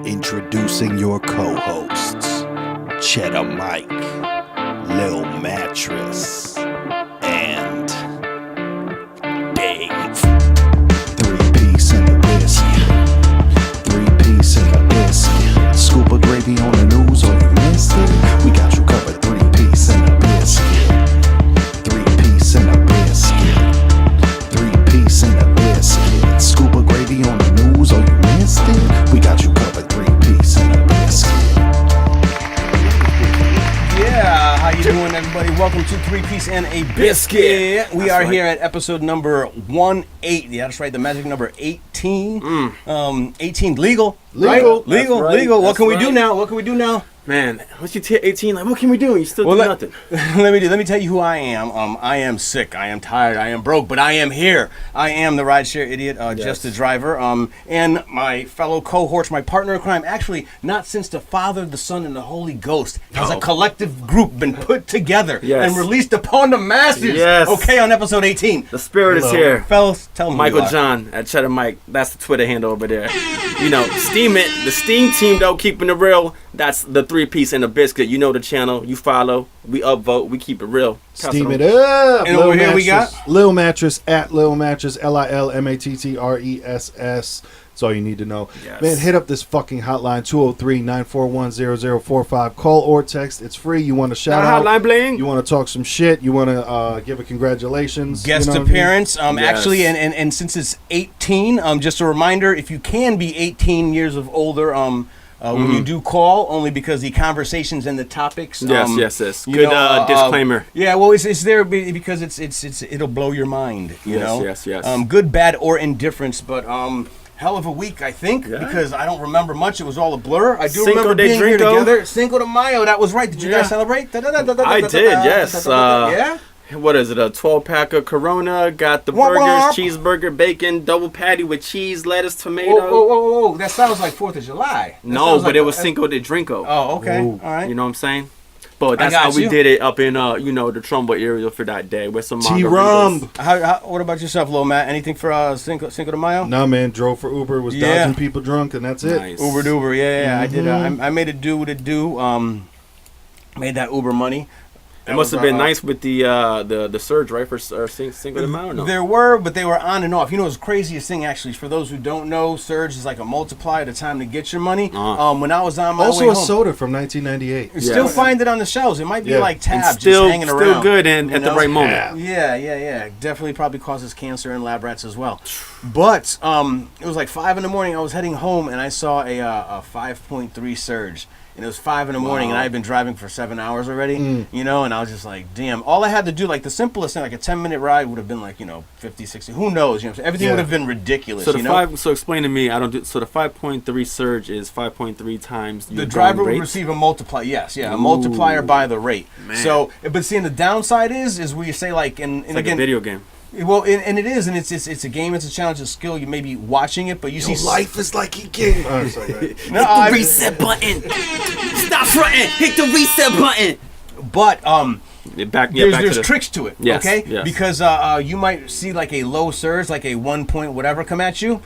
Introducing your co-hosts, Chedda Mike, Lil Mattress, and Dave. 3-piece and a biscuit. 3-piece and a biscuit. Scoop of gravy on the news or you missed it. We got you covered. 3-piece and a biscuit. 3-piece and a biscuit. 3-piece and a biscuit. Scoop of gravy on the news or you missed it. We got you covered. 3-piece and a biscuit. Yeah, how you doing, everybody? Welcome to 3-piece and a biscuit. We are here at episode number 18. Yeah, that's right. The magic number 18. 18 legal. Right? Legal. What can we do now? Man, once you hit 18, like, what can we do? You still do nothing. Let me tell you who I am. I am sick. I am tired. I am broke, but I am here. I am the rideshare idiot, just a driver. And my fellow cohorts, my partner in crime, actually, not since the Father, the Son, and the Holy Ghost has a collective group been put together and released upon the masses. Yes. Okay, on episode 18. The spirit is here. Fellas, tell me Michael John at Chedda Mike. That's the Twitter handle over there. You know, Steam it. The Steam team, though, keeping it real. That's the 3-piece and a biscuit. You know the channel. You follow. We upvote. We keep it real. Steam it up. And over here we got Lil Mattress at Lil Mattress, LILMATTRESS. That's all you need to know. Yes. Man, hit up this fucking hotline, 203-941-0045. Call or text. It's free. You want to shout out. Hotline bling. You want to talk some shit. You want to give a congratulations. Guest appearance. Actually, and since it's 18, just a reminder, if you can be 18 years of older, when you do call, only because the conversations and the topics. Yes. Good disclaimer. Yeah, well, it's there because it'll blow your mind. You know. Yes. Good, bad, or indifference, but hell of a week, I think, because I don't remember much. It was all a blur. I do remember being here together. Cinco de Mayo. That was right. Did you guys celebrate? I did. Yes. Yeah. What is it? A 12-pack of Corona. Got the burgers, cheeseburger, bacon, double patty with cheese, lettuce, tomato. Whoa. That sounds like 4th of July. No, but it was Cinco de Drinko. Oh, okay. Ooh. All right. You know what I'm saying? But that's how we did it up in, the Trumbo area for that day with some T-Rum. What about yourself, Lil Matt? Anything for Cinco de Mayo? No, man. Drove for Uber. Was dodging people drunk, and that's it. Nice. Uber Duber. Yeah. I did. I made it do what it do. Made that Uber money. It must have been nice with the surge, right, for Cinco de Mayo? No? There were, but they were on and off. You know, the craziest thing, actually, for those who don't know, surge is like a multiplier the time to get your money. When I was on my way home. Also a soda from 1998. You still find it on the shelves. It might be like tabs and still, just hanging around. Still good and at the right moment. Yeah. Definitely probably causes cancer in lab rats as well. But it was like 5 in the morning. I was heading home, and I saw a 5.3 surge. And it was 5 in the morning, and I had been driving for 7 hours already, you know, and I was just like, damn. All I had to do, like the simplest thing, like a 10-minute ride would have been like, 50, 60, who knows, you know what I'm saying? Everything would have been ridiculous, so so explain to me, so the 5.3 surge is 5.3r times the driver would receive a multiplier, a multiplier by the rate. Man. So, but seeing the downside is where you say like, and it's like again, a video game. Well, and it is, and it's a game, it's a challenge, it's a skill. You may be watching it, but you see life is like a game. Hit the reset button. Stop fronting. Hit the reset button. But there's to tricks to it. Yes, okay, yes. because you might see like a low surge, like a 1 point whatever come at you.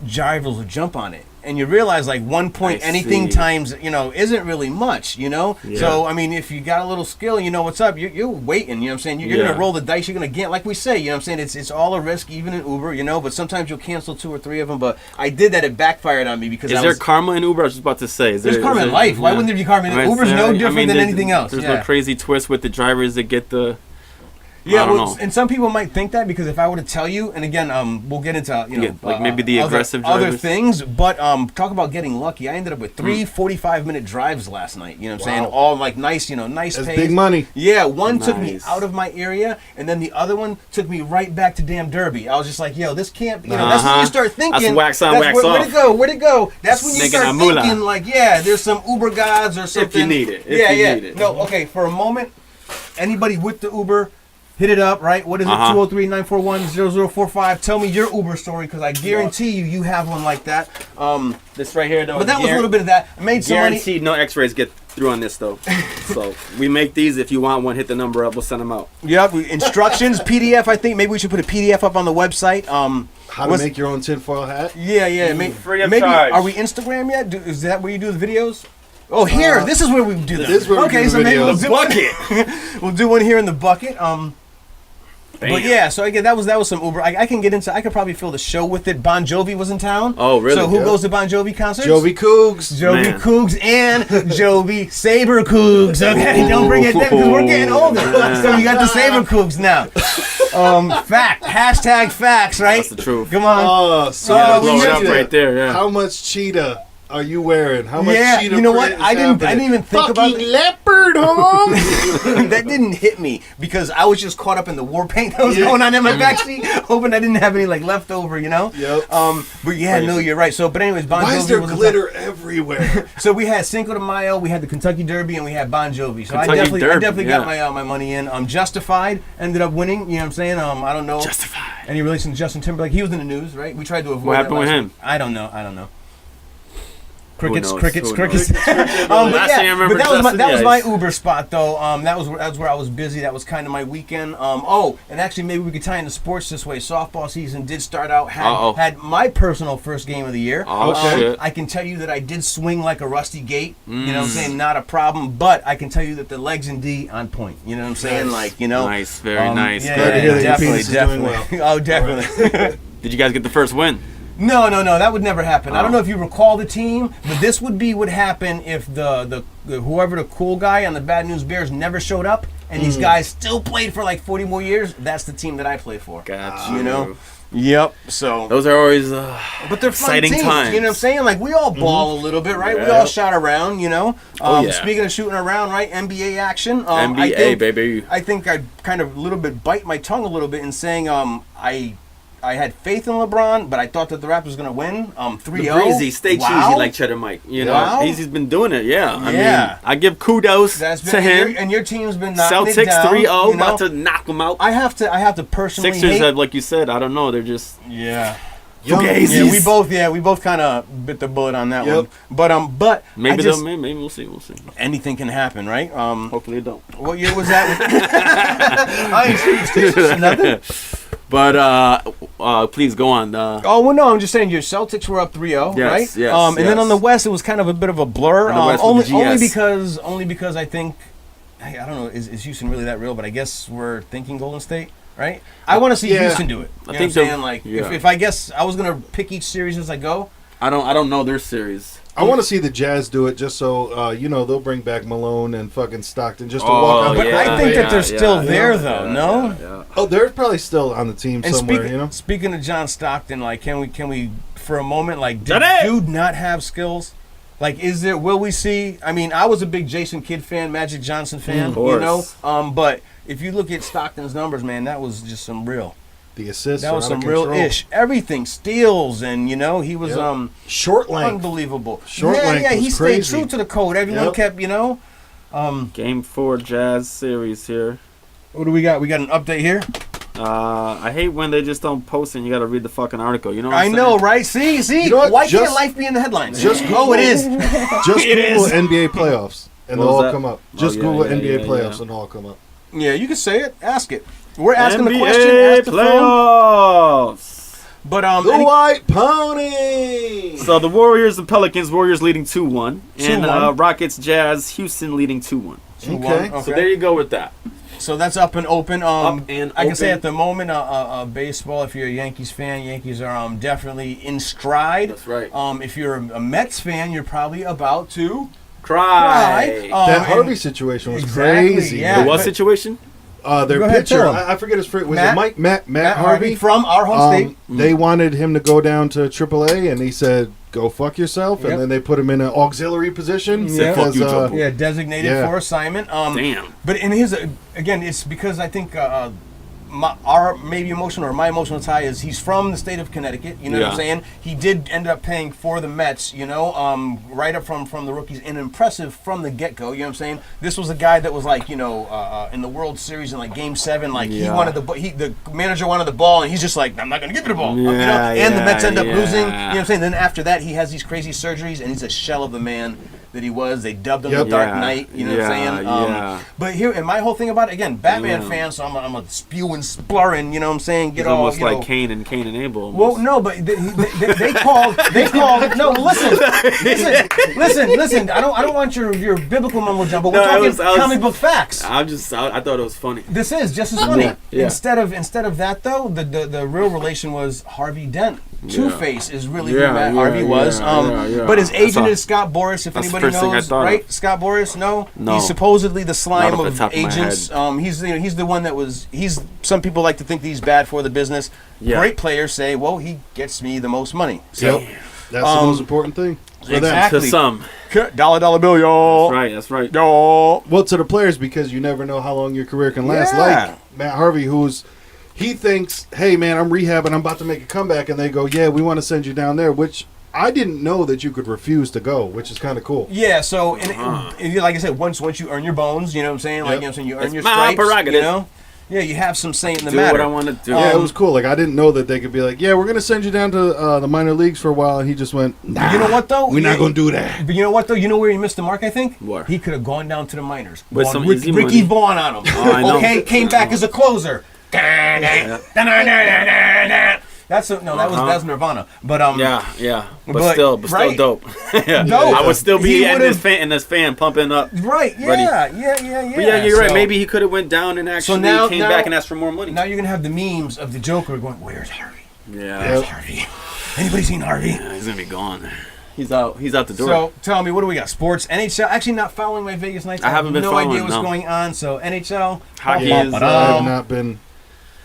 Drivers will jump on it. And you realize like 1 point anything times, isn't really much, Yeah. So, I mean, if you got a little skill, you know what's up, you're waiting, you know what I'm saying? You're going to roll the dice, you're going to get, like we say, you know what I'm saying? It's all a risk, even in Uber, but sometimes you'll cancel 2 or 3 of them. But I did that, it backfired on me because Is there karma in Uber? I was just about to say. There's karma in life. Why wouldn't there be karma in Uber? Uber's no different than anything else. There's no crazy twist with the drivers that get the... Yeah, well, and some people might think that because if I were to tell you, and again, we'll get into like maybe the aggressive drivers. Other things, but talk about getting lucky. I ended up with 3 45-minute drives last night. You know what I'm saying? All like nice, nice That's pace. big money. Yeah, one took me out of my area, and then the other one took me right back to damn Derby. I was just like, that's when you start thinking. That's wax on, wax off. Where'd it go? That's when you start thinking like, there's some Uber gods or something. If you need it. Yeah. No, okay. For a moment, anybody with the Uber. hit it up, right? What is it? Uh-huh. 203-941-0045. Tell me your Uber story, because I guarantee you have one like that. This right here, though. But that was a little bit of that. I made some money. Guaranteed no X-rays get through on this, though. So we make these. If you want one, hit the number up. We'll send them out. Yep. Instructions, PDF. I think maybe we should put a PDF up on the website. How to make your own tinfoil hat? Yeah. Free of maybe charge. Are we Instagram yet? Is that where you do the videos? Oh, here. This is where we do this. This is where we do the so maybe we'll videos. do one. We'll do one here in the bucket. But yeah, so again, that was some Uber. I can get into. I could probably fill the show with it. Bon Jovi was in town. Oh, really? So who Yep. goes to Bon Jovi concerts? Jovi Cougs. Jovi Man. Cougs and Jovi Saber Cougs. Okay, don't bring it there because we're getting older. So we got the Saber Cougs now. Fact. Hashtag facts, right? That's the truth. Come on. So Oh, blow it up Cheetah. right there, yeah. How much cheetah are you wearing? How much Yeah, cheetah you know what? print is I didn't happening? even think about Fucking it. leopard, home. That didn't hit me because I was just caught up in the war paint that was Yeah. going on in my backseat, hoping I didn't have any like leftover, you know. Yep. But yeah, no, you're right. So, but anyways, Bon Jovi Why is there was in glitter everywhere? So we had Cinco de Mayo, we had the Kentucky Derby, and we had Bon Jovi. So I Kentucky definitely Derby, got yeah. my money in. Justified ended up winning. You know what I'm saying? I don't know. Justified. Any relation to Justin Timberlake? He was in the news, right? We tried to avoid. What happened that with last him? week. I don't know. Crickets. knows? Crickets. Who knows? But Last thing I yeah, remember but that was Justin, that was yeah, my he's- Uber spot though. That was where I was busy. That was kind of my weekend. And actually maybe we could tie into sports this way. Softball season did start out. Had my personal first game of the year. Oh, shit. I can tell you that I did swing like a rusty gate. You know what I'm saying? Not a problem. But I can tell you that the legs and D on point. You know what I'm saying? Nice. Like, you know. Nice, very nice. Yeah, Glad to hear that your definitely, penis is doing definitely. Oh, definitely. Did you guys get the first win? No, that would never happen. I don't Oh. know if you recall the team, but this would happen if the whoever the cool guy on the Bad News Bears never showed up, and these guys still played for like 40 more years. That's the team that I play for. Gotcha. You know. Yep. So. Those are always But they're fun exciting teams, times. You know what I'm saying? Like, we all ball a little bit, right? We Yeah. all shot around, you know? Yeah. Speaking of shooting around, right? NBA action. NBA, baby. I think I kind of a little bit bite my tongue a little bit in saying I had faith in LeBron, but I thought that the Raptors were going to win 3-0. Breezy, stay cheesy like Cheddar Mike. You know, Wow. he's been doing it, yeah. I Yeah. mean, I give kudos That's been, to him. And your team's been knocking it Celtics down. 3-0, you know? about to knock them out. I have to personally Sixers hate. have, like you said, I don't know, they're just Yeah. Fugazis. Yeah, we both kind of bit the bullet on that Yep. one. But maybe I just, maybe we'll see. anything can happen, right? Hopefully it don't. What year was that? I ain't seen nothing. But please go on. Oh well, no, I'm just saying your Celtics were up 3-0, Yes, right? yes, And then yes. on the West, it was kind of a bit of a blur. On the West with the GS. Only because I think, I don't know, is Houston really that real? But I guess we're thinking Golden State, right? I want to see Yeah. Houston do it. You know I think what I'm saying? Like, yeah. if I guess I was gonna pick each series as I go. I don't know their series. I want to see the Jazz do it just so, they'll bring back Malone and fucking Stockton just to Oh, walk out. But yeah, I think that they're still yeah, there, yeah, though. yeah, No. yeah. Oh, they're probably still on the team And somewhere, speaking of John Stockton, like, can we for a moment, like, did Johnny! dude not have skills? Like, will we see? I mean, I was a big Jason Kidd fan, Magic Johnson fan, Of course. you know. But if you look at Stockton's numbers, man, that was just some real. The assists That are was out some of real control. ish. Everything steals, and he was Yep. Short length. unbelievable. Short yeah, length yeah, he was stayed crazy. true to the code. Everyone Yep. kept, Game 4 Jazz series here. What do we got? We got an update here. I hate when they just don't post and you gotta read the fucking article. You know what I I'm know, saying? right? See? You know what? Why can't Just- life be in the headlines? just oh, it is. Just It Google is. NBA playoffs, and What they'll was all that? come up. Oh, Just yeah, Google yeah, NBA yeah, playoffs, yeah. and they'll all come up. Yeah, you can say it. Ask it. We're asking the NBA question. Ask the phone. playoffs. But The White Pony. So the Warriors and Pelicans. Warriors leading 2-1, and 2-1. Rockets Jazz Houston leading 2-1. 2-1. Okay. So there you go with that. So that's up and open. Up and I can say open. at the moment, baseball. If you're a Yankees fan, Yankees are definitely in stride. That's right. If you're a Mets fan, you're probably about to Cry. cry. That And- Harvey situation was Exactly, crazy. yeah. The what but- situation? Their Go ahead, pitcher, tell 'em. I forget his first. Was Matt? it Matt Harvey? from our home state. They wanted him to go down to AAA, and he said, "Go fuck yourself." Yep. And then they put him in an auxiliary position. Said, "Fuck you, because, Joe." Yeah, designated Yeah. for assignment. Damn. But in his again, it's because I think maybe emotional or my emotional tie is he's from the state of Connecticut. You know what I'm saying? He did end up paying for the Mets. You know, right up from the rookies, and impressive from the get go. You know what I'm saying? This was a guy that was like, you know, in the World Series in like Game 7, like he wanted the manager wanted the ball, and he's just like, I'm not gonna give you the ball. You know? And the Mets end up losing. You know what I'm saying? Then after that, he has these crazy surgeries, and he's a shell of the man that he was. They dubbed him the Dark Knight. You know what I'm saying? But here, and my whole thing about it, again, Batman fan, so I'm a spewing, splurring. You know what I'm saying? He's almost like Cain and Abel. Almost. Well, no, but they called. No, listen. I don't want your biblical mumbo jumbo. We're talking comic book facts. I thought it was funny. This is just as funny. Instead of that though, the real relation was Harvey Dent. Two-Face is really who Matt Harvey was. But his agent is Scott Boras, if anybody knows, right? Scott Boras, no? He's supposedly the slime of agents. He's the one that was. Some people like to think that he's bad for the business. Great players say, well, he gets me the most money. So that's the most important thing. Exactly. To some. Dollar bill, y'all. That's right. Y'all. Well, to the players, because you never know how long your career can last. Like Matt Harvey, he thinks, hey, man, I'm rehabbing, I'm about to make a comeback, and they go, yeah, we want to send you down there, which I didn't know that you could refuse to go, which is kind of cool. Yeah, so, and like I said, once you earn your bones, you know what I'm saying? Like, you know what I'm saying? You earn your stripes, you know? Yeah, you have some say in the matter. Do what I want to do. Yeah, it was cool. Like, I didn't know that they could be like, yeah, we're going to send you down to the minor leagues for a while, and he just went, nah. You know what, though? We're not going to do that. But you know what, though? You know where he missed the mark, I think? Where? He could have gone down to the minors. With some Ricky money. Vaughn on him. I know. Okay, came back as a closer. That's Nirvana, but but still dope. I would still be in this fan pumping up. Right? Yeah. But yeah, you're right. Maybe he could have went down and actually came back and asked for more money. Now you're gonna have the memes of the Joker going, "Where's Harvey? Where's Harvey? Anybody seen Harvey? Yeah, he's gonna be gone. He's out the door. So tell me, what do we got? Sports, NHL. Actually, not following my Vegas nights. I haven't been no following. idea what's going on. So NHL. Hockey I have not been.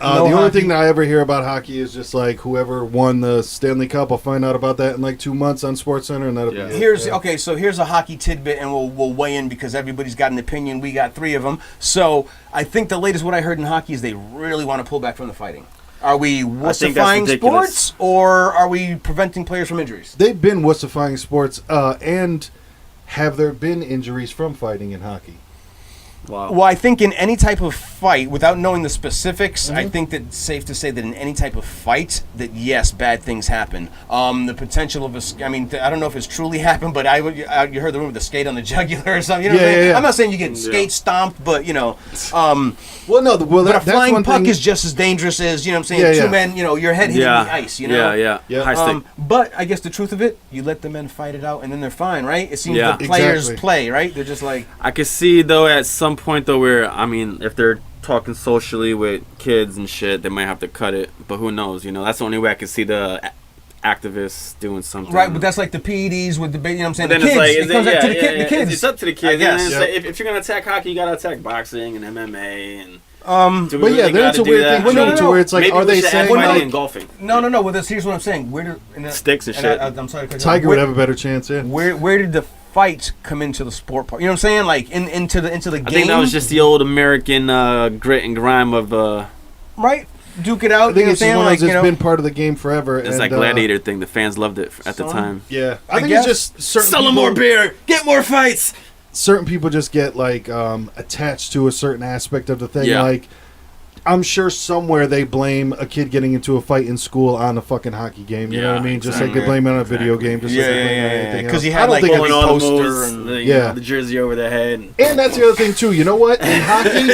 The only thing that I ever hear about hockey is just like whoever won the Stanley Cup. I'll find out about that in like 2 months on SportsCenter, and that'll be it. So here's a hockey tidbit, and we'll weigh in because everybody's got an opinion. We got 3 of them. So I think the latest what I heard in hockey is they really want to pull back from the fighting. Are we wussifying sports, or are we preventing players from injuries? They've been wussifying sports, and have there been injuries from fighting in hockey? Wow. Well, I think in any type of fight, without knowing the specifics, I think that it's safe to say that in any type of fight, that yes, bad things happen. The potential of I don't know if it's truly happened, but you heard the rumor of the skate on the jugular or something. You know what I mean? I'm not saying you get skate stomped, but you know. But a flying puck is just as dangerous as, you know what I'm saying, 2 men, you know, your head hitting the ice, you know? Yeah. High stick. But I guess the truth of it, you let the men fight it out and then they're fine, right? It seems the players play, right? They're just like... I could see, though, at some point, though, where, if they're talking socially with kids and shit, they might have to cut it. But who knows, you know? That's the only way I could see the activists doing something. Right, but that's like the PEDs with the, you know what I'm saying? But the then kids. It comes up to the kids. It's up to the kids. I guess. And then if you're going to attack hockey, you got to attack boxing and MMA and... But yeah, that's a weird thing too, to where it's like, maybe are they saying like in golfing? No. Well, here's what I'm saying. Sticks and shit. I'm sorry. Tiger would have a better chance. Yeah. Where did the fight come into the sport part? You know what I'm saying? Like into the game. I think that was just the old American grit and grime of right. Duke it out. I think it's one of those that's been part of the game forever. It's that gladiator thing. The fans loved it at the time. Yeah, I think it's just certain sell them more beer, get more fights. Certain people just get like attached to a certain aspect of the thing. Yeah. Like, I'm sure somewhere they blame a kid getting into a fight in school on a fucking hockey game. You know what I mean? Exactly. Just like they blame it on a video game. Just like they blame it on anything else. Because you had like pulling all the moves, and the jersey over their head. And that's the other thing too. You know what? In hockey,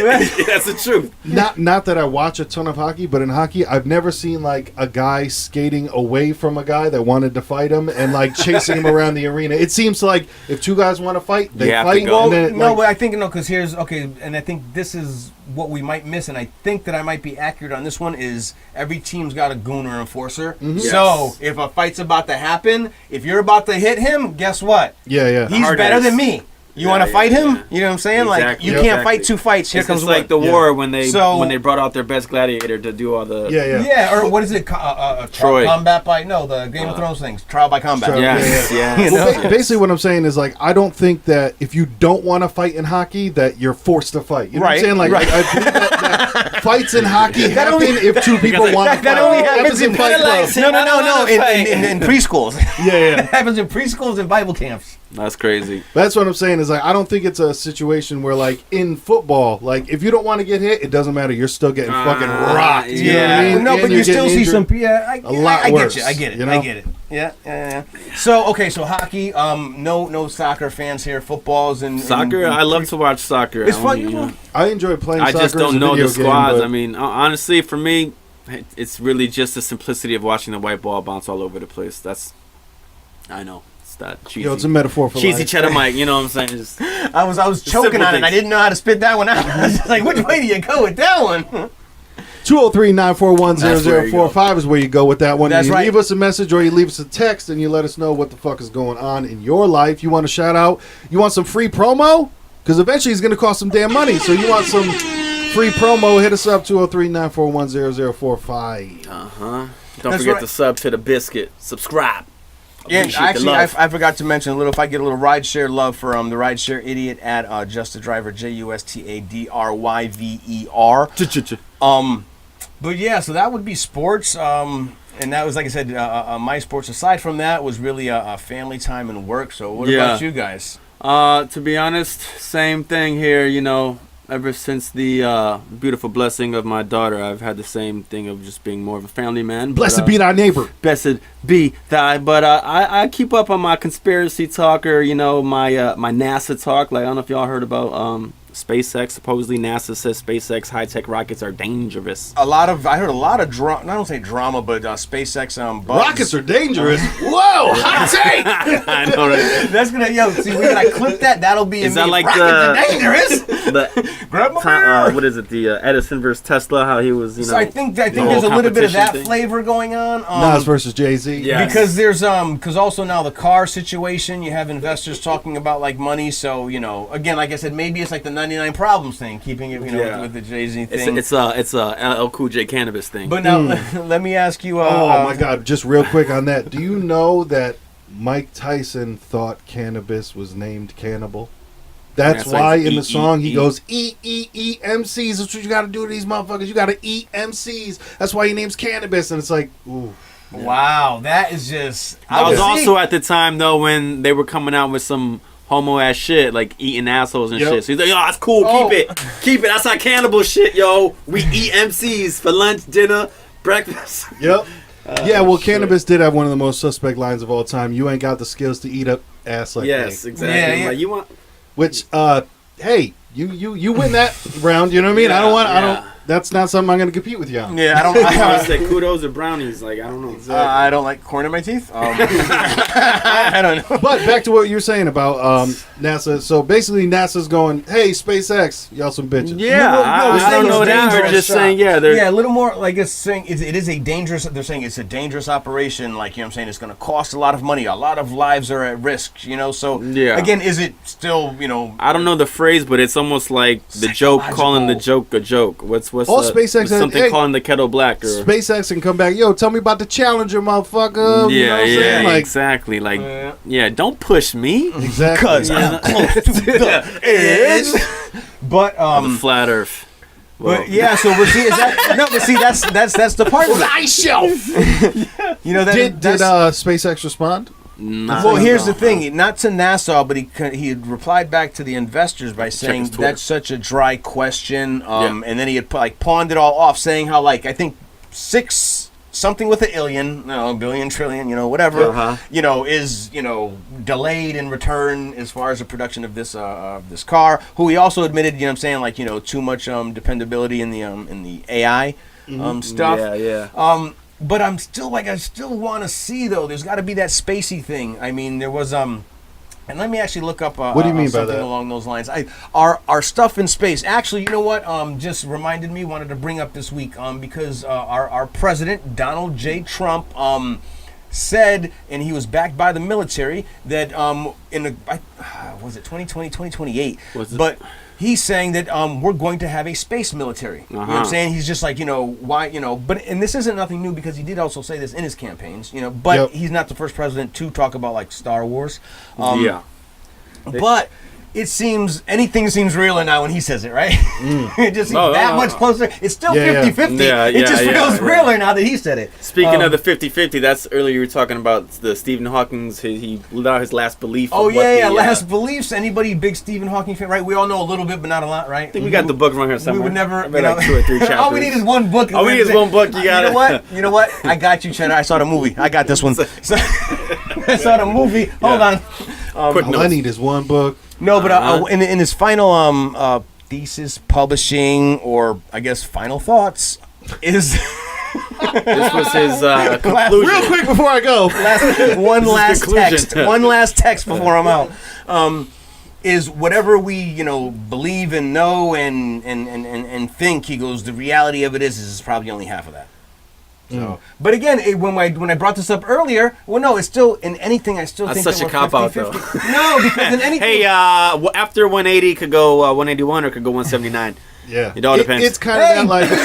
that's the truth. Not that I watch a ton of hockey, but in hockey, I've never seen like a guy skating away from a guy that wanted to fight him and like chasing him around the arena. It seems like if 2 guys want to fight, they fight. But I think because and I think this is what we might miss, and I think that I might be accurate on this one, is every team's got a goon or enforcer. Mm-hmm. Yes. So if a fight's about to happen, if you're about to hit him, guess what? Yeah. He's better than me. You want to fight him? Yeah. You know what I'm saying? Like Exactly. you Yep. can't Exactly. fight 2 fights. Here It's comes just like one. the war when they So- brought out their best gladiator to do all the Yeah, or what is it? Troy. Combat by the Game of Thrones things. Trial by combat. Trial- Yes, Yeah. yes. You know? Well, basically, what I'm saying is like I don't think that if you don't want to fight in hockey, that you're forced to fight. You know what I'm Right, saying? Like right. I believe that fights in hockey happen only- if two people want to fight. That only happens in Fight Club. No. In preschools. Yeah. It happens in preschools and Bible camps. That's crazy. That's what I'm saying is like I don't think it's a situation where like in football, like if you don't want to get hit, it doesn't matter. You're still getting fucking rocked. You know what I mean? No, And but you're you still getting see some. injured. Yeah, A lot I worse, get you. I get it. you know? I get it. Yeah. So hockey. No soccer fans here. Footballs and Soccer, I love to watch soccer. It's I fun. don't, you know. I enjoy playing I soccer. just as don't a know video the game, squads. but- I mean, honestly, for me, it's really just the simplicity of watching the white ball bounce all over the place. I know. It's that cheesy. Yo, it's a metaphor for cheesy life. Cheddar Mike, you know what I'm saying? Just, I was choking simple on it. And I things. didn't know how to spit that one out. I was just like, which way do you go with that one? 203-941-0045 is where you go with that one. That's You right. leave us a message or you leave us a text and you let us know what the fuck is going on in your life. You want to shout out? You want some free promo? Because eventually it's going to cost some damn money. So you want some free promo, hit us up 203-941-0045. Don't That's forget right. to sub to the Biscuit. Subscribe. Yeah, Appreciate the actually, love. I forgot to mention a little. If I get a little rideshare love for the rideshare idiot at Just a Driver, JUSTADRYVER. But yeah, so that would be sports. And that was, like I said, my sports. Aside from that, was really a family time and work. So what about you guys? To be honest, same thing here. You know, ever since the beautiful blessing of my daughter, I've had the same thing of just being more of a family man. Blessed be thy neighbor. Blessed be thy. But I keep up on my conspiracy talk or, you know, my NASA talk. Like, I don't know if y'all heard about SpaceX. Supposedly NASA says SpaceX high-tech rockets are dangerous. I heard a lot of drama. I don't say drama, but SpaceX bugs. Rockets are dangerous. Whoa, hot take. I know, right? That's gonna see. We're gonna clip that. That'll be. Is that like rockets are dangerous? Grab my beer. What is it? The Edison versus Tesla? How he was, you know. So I think there's a whole little bit of that competition thing. flavor going on. Nas versus Jay-Z. Yeah. Because there's because also now the car situation, you have investors talking about like money. So again, like I said, maybe it's like the 99 problems thing, keeping it with the Jay-Z thing. It's a LL Cool J cannabis thing. But now let me ask you. Oh my God! Just real quick on that. Do you know that Mike Tyson thought cannabis was named cannibal? That's Yeah, so why it's in the song he E. goes MCs. That's what you got to do to these motherfuckers. You got to eat MCs. That's why he names cannabis. And it's like, ooh. Wow, that is just. That was also at the time though when they were coming out with some homo ass shit like eating assholes and Yep. shit. So he's like, yo, that's cool. Oh. Keep it. That's not cannibal shit, yo. We eat MCs for lunch, dinner, breakfast. Yep. Yeah, well, shit. cannabis did have one of the most suspect lines of all time. You ain't got the skills to eat up ass like Yes, me. exactly. Yeah. Like, you want? Which, hey, you win that round. You know what I mean? I don't want. I Yeah. don't. That's not something I'm going to compete with you on. Yeah, I don't. I say kudos or brownies. Like, I don't know. I don't like corn in my teeth. I don't know. But back to what you were saying about NASA. So basically, NASA's going, "Hey, SpaceX, y'all some bitches." Yeah, No, I saying don't know it's that. They're dangerous. just saying, yeah, they're Yeah, a little more like it's saying it is a dangerous. They're saying it's a dangerous operation. Like, you know what I'm saying, it's going to cost a lot of money. A lot of lives are at risk. So Yeah. again, is it still I don't know the phrase, but it's almost like the joke calling the joke a joke. What's All SpaceX has- something hey, calling the kettle black or SpaceX and come back. Yo, tell me about the Challenger, motherfucker. You know what I'm saying? Like, exactly. Like, yeah, don't push me. exactly. because I'm close to the edge. But The flat Earth. Well, but yeah, so we're seeing that's the part of it. Ice shelf. That Did that's- SpaceX respond? nah, Well, here's the no. thing. Not to NASA, but he had replied back to the investors by saying his Twitter. that's such a dry question. Yeah. And then he had pawned it all off, saying how I think 6 something with an illion, billion, trillion, whatever, is delayed in return as far as the production of this car. Who he also admitted, too much dependability in the AI stuff. Yeah. But I still want to see, though. There's got to be that spacey thing. I mean, there was and let me actually look up. What do you mean by something that? along those lines? Our stuff in space. Actually, you know what? Just reminded me. Wanted to bring up this week because our president Donald J. Trump said, and he was backed by the military, that was it 2020, 2028? Was it? But he's saying that we're going to have a space military. You know what I'm saying? He's just like, why, but, and this isn't nothing new because he did also say this in his campaigns, but he's not the first president to talk about like Star Wars. But it seems, anything seems realer now when he says it, right? It just seems much closer. It's still 50-50. It just feels realer now that he said it. Speaking of the 50-50, that's earlier you were talking about the Stephen Hawking's, he let out his last belief. Last beliefs. Anybody big Stephen Hawking fan, right? We all know a little bit, but not a lot, right? I think we got the book around here somewhere. We would never, like 2 or 3 chapters. All we need is one book. All we need is one book. You got it. You know what? I got you, Chedda. I saw the movie. I got this one. I saw the movie. Hold on. All I need is one book. No, but in his final thesis publishing, or I guess final thoughts, is this was his conclusion. Real quick before I go, one last text before I'm out. Is whatever we believe and know and think, he goes, the reality of it is probably only half of that. So, but again, when I brought this up earlier, well, no, it's still in anything. I still think such that a cop out, though. No, because in anything. Hey, after 180 could go 181 or could go 179. Yeah, it all depends. It's kind of that like, you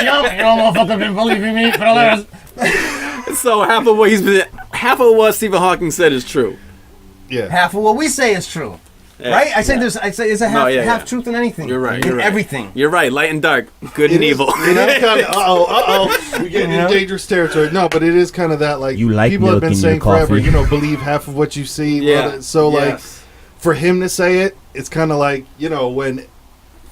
motherfucker been believing me for the last. So half of what Stephen Hawking said is true. Yeah, half of what we say is true. Yeah, right? I say it's a half truth in anything. You're right. In everything. You're right. Light and dark, good and evil. We get into dangerous territory. No, but it is kind of that like people have been saying forever. Believe half of what you see. Yeah. So like, for him to say it, it's kind of like when.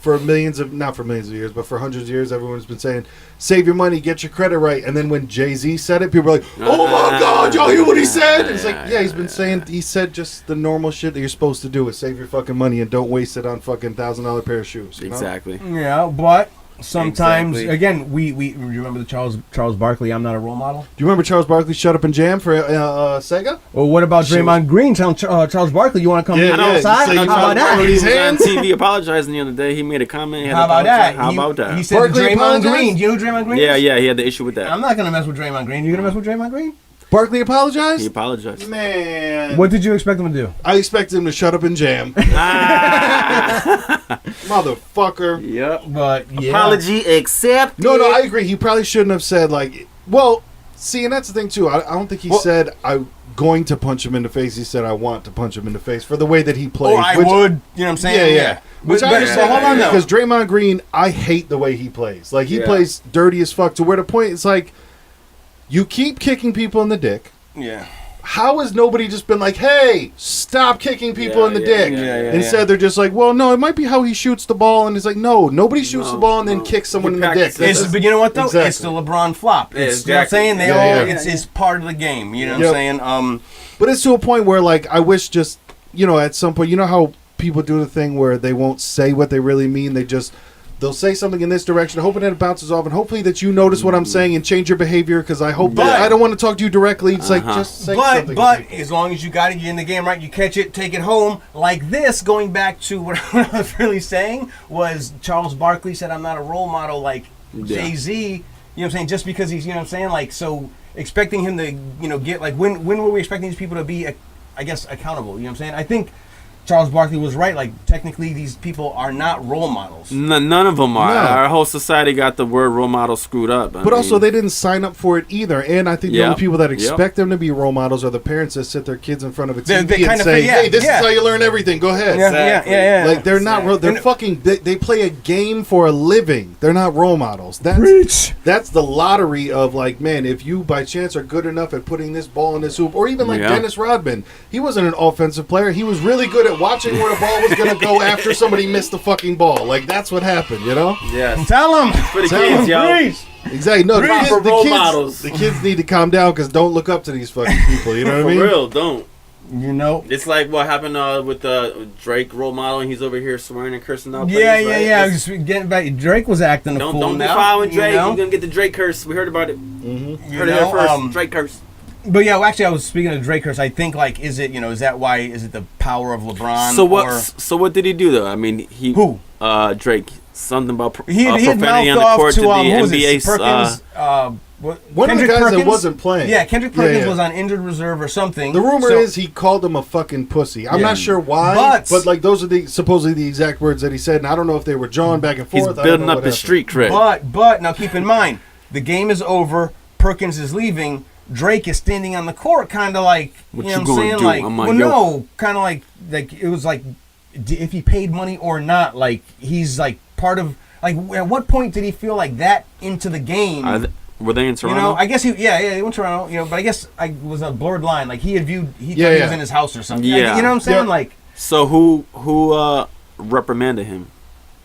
Not for millions of years, but for hundreds of years, everyone's been saying, save your money, get your credit right. And then when Jay-Z said it, people are like, oh my God, y'all hear what he said? And it's like, he's been saying, he said just the normal shit that you're supposed to do is save your fucking money and don't waste it on fucking $1,000 pair of shoes. Exactly. Yeah, but sometimes, again, we remember the Charles Barkley, I'm not a role model? Do you remember Charles Barkley shut up and jam for Sega? Well, what about Draymond Green telling Charles Barkley, you want to come outside? How about that? He was on TV apologizing the other day. He made a comment. How about that? He said Draymond Green. Do you know who Draymond Green is? Yeah, he had the issue with that. I'm not going to mess with Draymond Green. You going to mess with Draymond Green? Barkley apologized? He apologized. Man. What did you expect him to do? I expected him to shut up and jam. Motherfucker. Yep. But apology accepted. No, I agree. He probably shouldn't have said see, and that's the thing too. I don't think he said I'm going to punch him in the face. He said I want to punch him in the face for the way that he played. Or I would. You know what I'm saying? Yeah. Which I understand. Hold on though. Because Draymond Green, I hate the way he plays. Like he plays dirty as fuck to where the point it's like you keep kicking people in the dick. Yeah. How has nobody just been like, hey, stop kicking people in the dick? Instead, they're just like, well, no, it might be how he shoots the ball. And it's like, no, nobody shoots the ball and then kicks someone in the dick. But you know what, though? Exactly. It's the LeBron flop. It's, you know what I'm saying? It's part of the game. You know what I'm saying? But it's to a point where, like, I wish just, at some point, how people do the thing where they won't say what they really mean. They'll say something in this direction, hoping that it bounces off, and hopefully that you notice what I'm saying and change your behavior, because I hope that I don't want to talk to you directly. It's like, just say something. But as long as you got it, you're in the game, right? You catch it, take it home. Like this, going back to what I was really saying, was Charles Barkley said, I'm not a role model like Jay-Z. You know what I'm saying? Just because he's, like, so expecting him to, get, like, when were we expecting these people to be, I guess, accountable? You know what I'm saying? I think Charles Barkley was right. Like, technically, these people are not role models. None of them are. No. Our whole society got the word role model screwed up. But also, they didn't sign up for it either. And I think the only people that expect them to be role models are the parents that sit their kids in front of a TV and say, hey, this is how you learn everything. Go ahead. Yeah. Like, they're not. They're fucking. They play a game for a living. They're not role models. That's the lottery of, like, man, if you by chance are good enough at putting this ball in this hoop, or even like Dennis Rodman, he wasn't an offensive player. He was really good at watching where the ball was going to go after somebody missed the fucking ball. Like, that's what happened, Yes. Tell them. For the kids, yo. Exactly. No, the kids need to calm down, because don't look up to these fucking people. You know what I mean? For real, don't. It's like what happened with Drake role model, and he's over here swearing and cursing out. Yeah. Just getting back. Drake was acting a fool. Don't be following Drake. You're gonna get the Drake curse. We heard about it. Heard it here first. Drake curse. But yeah, actually, I was speaking of Drake curse. I think, like, is it that why? Is it the power of LeBron? So what did he do though? I mean, Drake, something about he profanity on the court to the NBA's. One of the guys that wasn't playing. Yeah, Kendrick Perkins was on injured reserve or something. The rumor is he called him a fucking pussy. I'm not sure why, but like those are supposedly the exact words that he said, and I don't know if they were drawn back and forth. He's building up the street cred. But now keep in mind, the game is over. Perkins is leaving. Drake is standing on the court, kind of like, you know what I'm saying? Do? Like, well, no, kind of like it was like, if he paid money or not, like, he's like part of, like, at what point did he feel like that into the game? Were they in Toronto? You know, I guess he went to Toronto, you know, but I guess I was a blurred line. Like, he thought he was in his house or something. Yeah. You know what I'm saying? Like, so who reprimanded him?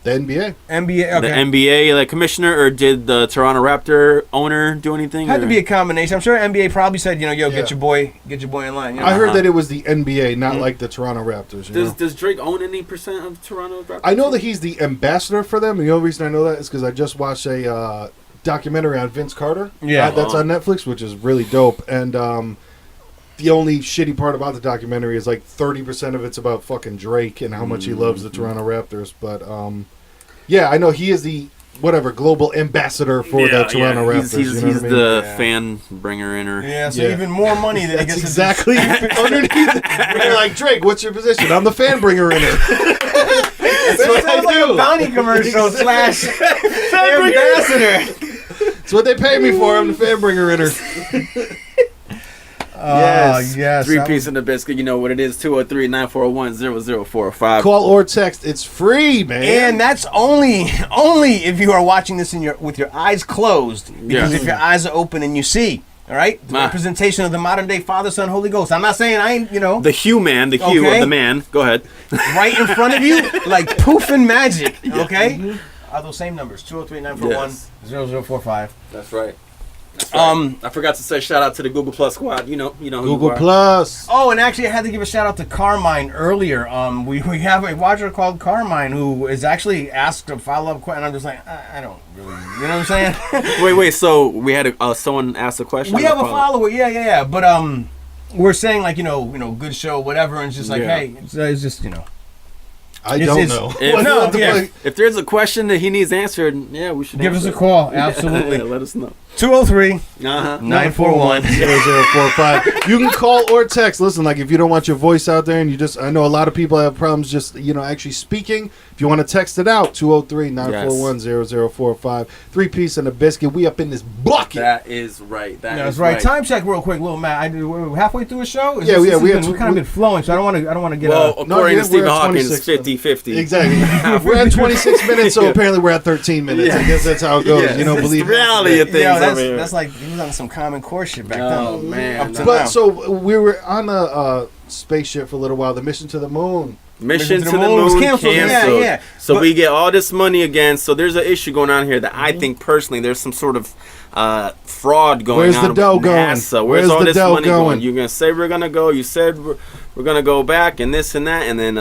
The NBA. NBA, okay. The NBA, like, commissioner, or did the Toronto Raptor owner do anything? Had to be a combination. I'm sure NBA probably said, you know, get your boy in line. You know? I heard that it was the NBA, not like the Toronto Raptors. Does Drake own any percent of Toronto Raptors? I know that he's the ambassador for them. And the only reason I know that is because I just watched a documentary on Vince Carter. Yeah, that's on Netflix, which is really dope. And the only shitty part about the documentary is like 30% of it's about fucking Drake and how much he loves the Toronto Raptors. But yeah, I know he is the global ambassador for the Toronto Raptors. He's the fan bringer inner. Yeah, so even more money than I guess exactly underneath. You're like, Drake, what's your position? I'm the fan bringer inner. That's what I do. Like a bounty commercial / ambassador. That's what they pay me for. I'm the fan bringer inner. Yes. 3 piece in the biscuit. You know what it is. 203-941-0045. Call or text. It's free, man. And that's only if you are watching this with your eyes closed. Because if your eyes are open and you see, all right, the representation of the modern day Father, Son, Holy Ghost. I'm not saying I ain't, you know, the hue man, the hue of the man. Go ahead. Right in front of you, like poof and magic. Okay, are those same numbers? 203-941-0045. That's right. I forgot to say shout out to the Google Plus squad. You know Google Plus. Oh, and actually, I had to give a shout out to Carmine earlier. We have a watcher called Carmine who is actually asked a follow up question. I'm just like, I don't really, you know what I'm saying? wait. So we had someone ask a question. We have a follower. Yeah. But we're saying like you know, good show, whatever, and it's just like, hey, it's just I don't know. If there's a question that he needs answered, we should give us a call. Absolutely. Let us know. 203-941-0045. You can call or text. Listen, like if you don't want your voice out there and I know a lot of people have problems just, actually speaking. If you want to text it out, 203-941-0045. 3 piece and a biscuit. We up in this bucket. That is right. That's right. Time check real quick, little Matt. We're halfway through a show? We've kind of been flowing, so I don't want to get according to Stephen Hawking, it's 50-50. Exactly. We're at 26 minutes, so apparently we're at 13 minutes. I guess that's how it goes. Believe the reality of things. That's like he was on some Common Core shit back then. Oh man! So we were on a spaceship for a little while. The mission to the moon. Mission to the moon was canceled. Yeah. So we get all this money again. So there's an issue going on here that I think personally there's some sort of fraud going on. Where's the dough going? Where's all this money going? You're gonna say we're gonna go. You said we're gonna go back and this and that, and then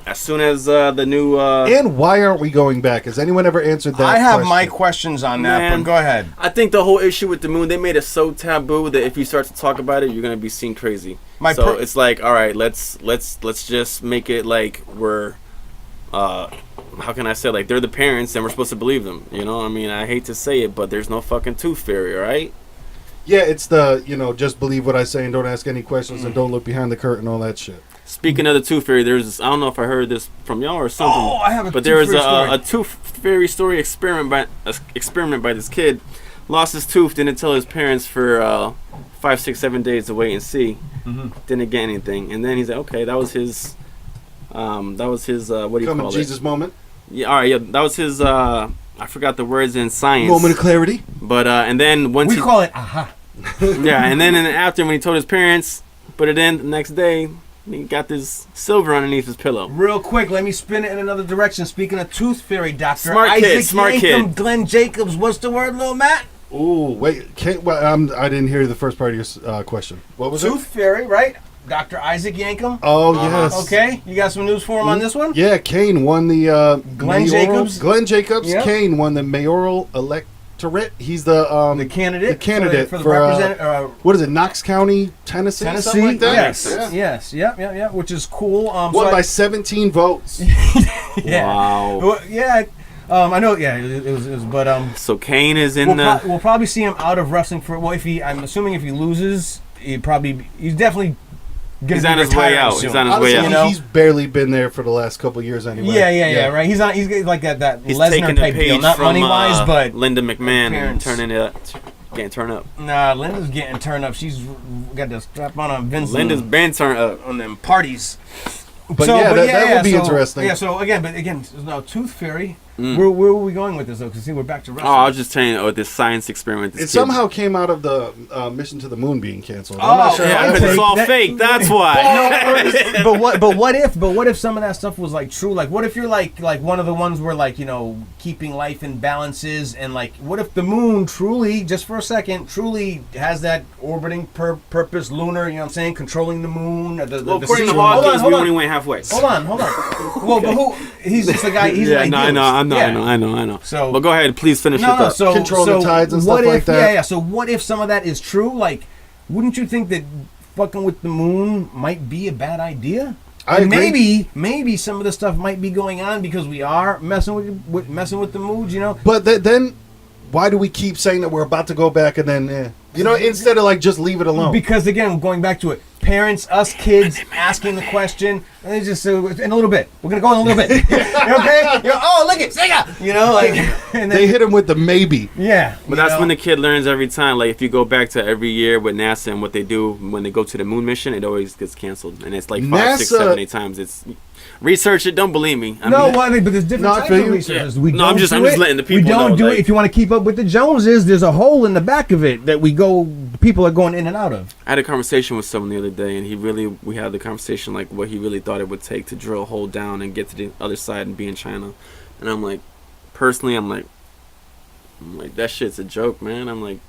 as soon as the new and why aren't we going back? Has anyone ever answered that? I have my questions on that, but go ahead. I think the whole issue with the moon, they made it so taboo that if you start to talk about it, you're gonna be seen crazy. It's like, all right, let's just make it like we're how can I say, like they're the parents and we're supposed to believe them. You know, I mean, I hate to say it, but there's no fucking tooth fairy, all right? Yeah, it's the just believe what I say and don't ask any questions and don't look behind the curtain, all that shit. Speaking of the tooth fairy, I don't know if I heard this from y'all or something. Oh, I have but there was a tooth fairy story experiment by this kid. Lost his tooth, didn't tell his parents for 5, 6, 7 days to wait and see. Didn't get anything, and then he's like, okay, that was his what do you call it? Jesus moment. Yeah, all right, yeah, that was his. I forgot the words in science. Moment of clarity. But and then once we call it aha. Yeah, and then after when he told his parents, put it in the next day. He got this silver underneath his pillow. Real quick, let me spin it in another direction. Speaking of tooth fairy, Dr. Smart kid. Glenn Jacobs, what's the word, little Matt? Ooh, wait. I didn't hear the first part of your question. What was tooth fairy, right? Dr. Isaac Yankum. Oh, yes. Okay, you got some news for him on this one? Yeah, Kane won the Glenn Jacobs. Yep. Kane won the mayoral electorate. He's the candidate. The candidate for the representative. What is it? Knox County, Tennessee, something like that. Yes. Which is cool. Won by 17 votes. Yeah. Wow. Well, yeah. I know. Yeah, it was. But So Kane is in we'll probably see him out of wrestling for. Well, I'm assuming if he loses, he's definitely. He's on his way out. Soon. He's on his way out. You know? He's barely been there for the last couple of years anyway. Yeah, right. He's like that He's Lesnar taking the type page deal, not from money wise, but Linda McMahon and appearance. turning it, getting turned up. Nah, Linda's getting turned up. She's got the strap on Vince. Linda's been turned up on them parties. But that would be interesting. Yeah. So again, no Tooth Fairy. Where are we going with this though? Because we're back to wrestling. Oh, I was just telling you, this science experiment. It somehow came out of the mission to the moon being canceled. Oh, I'm not sure. Yeah, how because it's all that- fake. That's why. but what if some of that stuff was like true? Like what if you're like one of the ones where like keeping life in balances and like what if the moon truly just for a second truly has that orbiting purpose lunar? You know what I'm saying? Controlling the moon. Or the According to season. Hawkins, Hold we on. only went halfway. Hold on. Well, but who? He's just the guy. He's Yeah, an no, idealist. I know. So- but go ahead, please finish your thought. So Control the tides and what stuff if, like that. Yeah. So what if some of that is true? Like, wouldn't you think that fucking with the moon might be a bad idea? I And agree. maybe some of the stuff might be going on because we are messing with the moods, But then, why do we keep saying that we're about to go back and then, instead of like just leave it alone? Because again, going back to it, parents, us kids asking the question, and it's just in a little bit. We're gonna go in a little bit. Okay? Oh, look at Sega. And then, They hit him with the maybe. yeah. But that's when the kid learns every time. Like if you go back to every year with NASA and what they do when they go to the moon mission, it always gets canceled, and it's like 5, 6, 7, 8 times. It's research it. Don't believe me. I mean, but there's different No, I types feel of you. research. Yeah. We No, don't I'm just do it. letting the people We don't know, do like- it. If you want to keep up with the Joneses, there's a hole in the back of it that people are going in and out of. I had a conversation with someone the other day, and we had the conversation like what he really thought it would take to drill a hole down and get to the other side and be in China. And I'm like, personally, I'm like that shit's a joke, man. I'm like,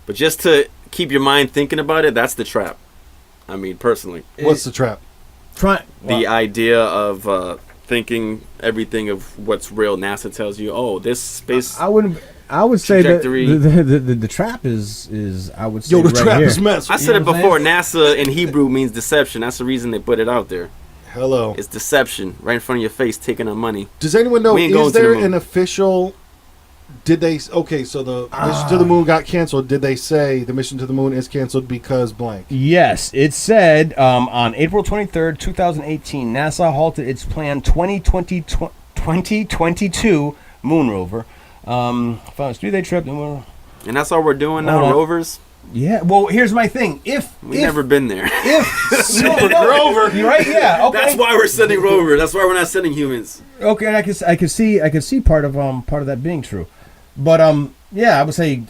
but just to keep your mind thinking about it, that's the trap. I mean, personally, What's the trap? the idea of thinking everything of what's real. NASA tells you, oh, this space. I would say that Trajectory. the trap is I would say Yo, the right trap here. is mess. I said it You know what I'm before. NASA in Hebrew means deception. That's the reason they put it out there. Hello. It's deception, right in front of your face, taking our money. Does anyone know, We ain't going is to the there moon. an official... so the mission to the moon got canceled. Did they say the mission to the moon is canceled because blank? Yes, it said on April 23rd, 2018, NASA halted its planned 2022 moon rover. Found a 3-day trip. And that's all we're doing now, Hold on. rovers. Yeah. Well, here's my thing. If Never been there. Super Grover, you're right. Yeah. Okay. That's why we're sending rovers. That's why we're not sending humans. Okay, and I could see part of that being true, but yeah, I would say,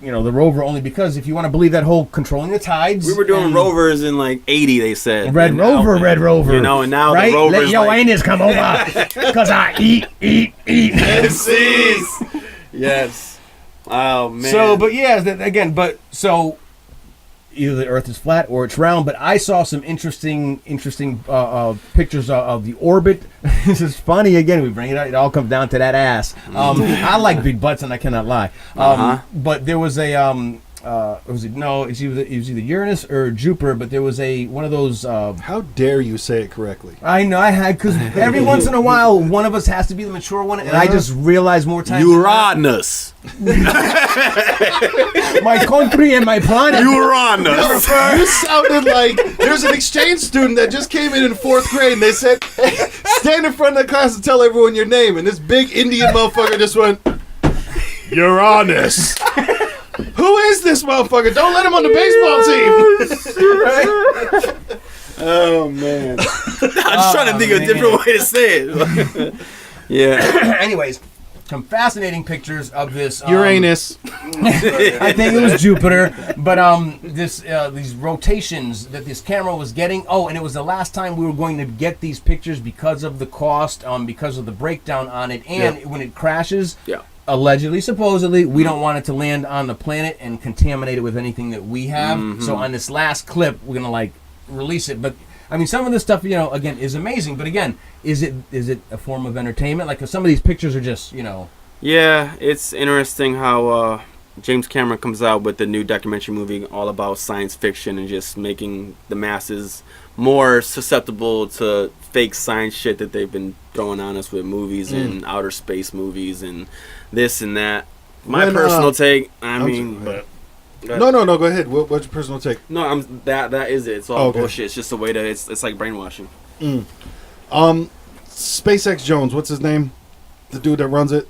the rover only because if you want to believe that whole controlling the tides, We were doing and rovers in like 80, they said. Red And Rover, now- Red Rover, You know, and now right? the rover's Let your like... anus come over, cause I eat. MCs. Yes. Oh, man. So, but yeah, so either the Earth is flat or it's round. But I saw some interesting pictures of the orbit. This is funny. Again, we bring it out. It all comes down to that ass. I like big butts, and I cannot lie. But there was a it's either Uranus or Jupiter. But there was one of those. How dare you say it correctly? I know I had because every once in a while one of us has to be the mature one, and I just realized more times. Uranus. My country and my planet. Uranus. You sounded like there's an exchange student that just came in 4th grade and they said, hey, stand in front of the class and tell everyone your name. And this big Indian motherfucker just went, Uranus. Who is this motherfucker? Don't let him on the baseball team. Oh, man. I'm just trying to think of a different way to say it. Yeah. Anyways, some fascinating pictures of this Uranus. I think it was Jupiter, but these rotations that this camera was getting. Oh, and it was the last time we were going to get these pictures because of the cost, because of the breakdown on it, and when it crashes. Yeah. Allegedly, supposedly, we don't want it to land on the planet and contaminate it with anything that we have. So on this last clip, we're gonna release it. But I mean, some of this stuff, again, is amazing. But again, is it a form of entertainment? Like, 'cause some of these pictures are just, Yeah, it's interesting how James Cameron comes out with the new documentary movie all about science fiction and just making the masses more susceptible to fake science shit that they've been throwing on us with movies and outer space movies and this and that. My personal take, but no, go ahead. What's your personal take? no, that is it. It's all bullshit. It's just a way to. It's like brainwashing. SpaceX Jones, what's his name? The dude that runs it,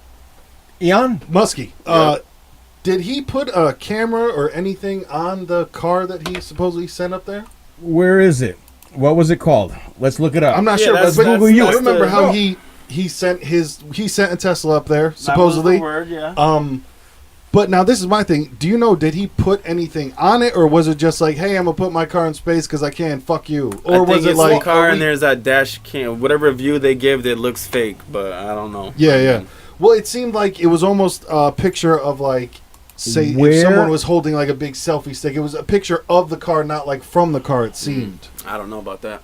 Elon Muskie. Yeah. Did he put a camera or anything on the car that he supposontly sent up there? Where is it? What was it called? Let's look it up. I'm not Yeah, sure, that's- but that's- I that's remember the- how no. he sent a Tesla up there That was supposedly. the word, yeah. But now this is my thing. Do you know? Did he put anything on it, or was it just like, "Hey, I'm gonna put my car in space because I can"? Fuck you. Or I think was it it's like the car are and we- there's that dash cam, whatever view they give that looks fake, but I don't know. Yeah. Well, it seemed like it was almost a picture of like, say, Where- if someone was holding like a big selfie stick. It was a picture of the car, not like from the car. It seemed. I don't know about that.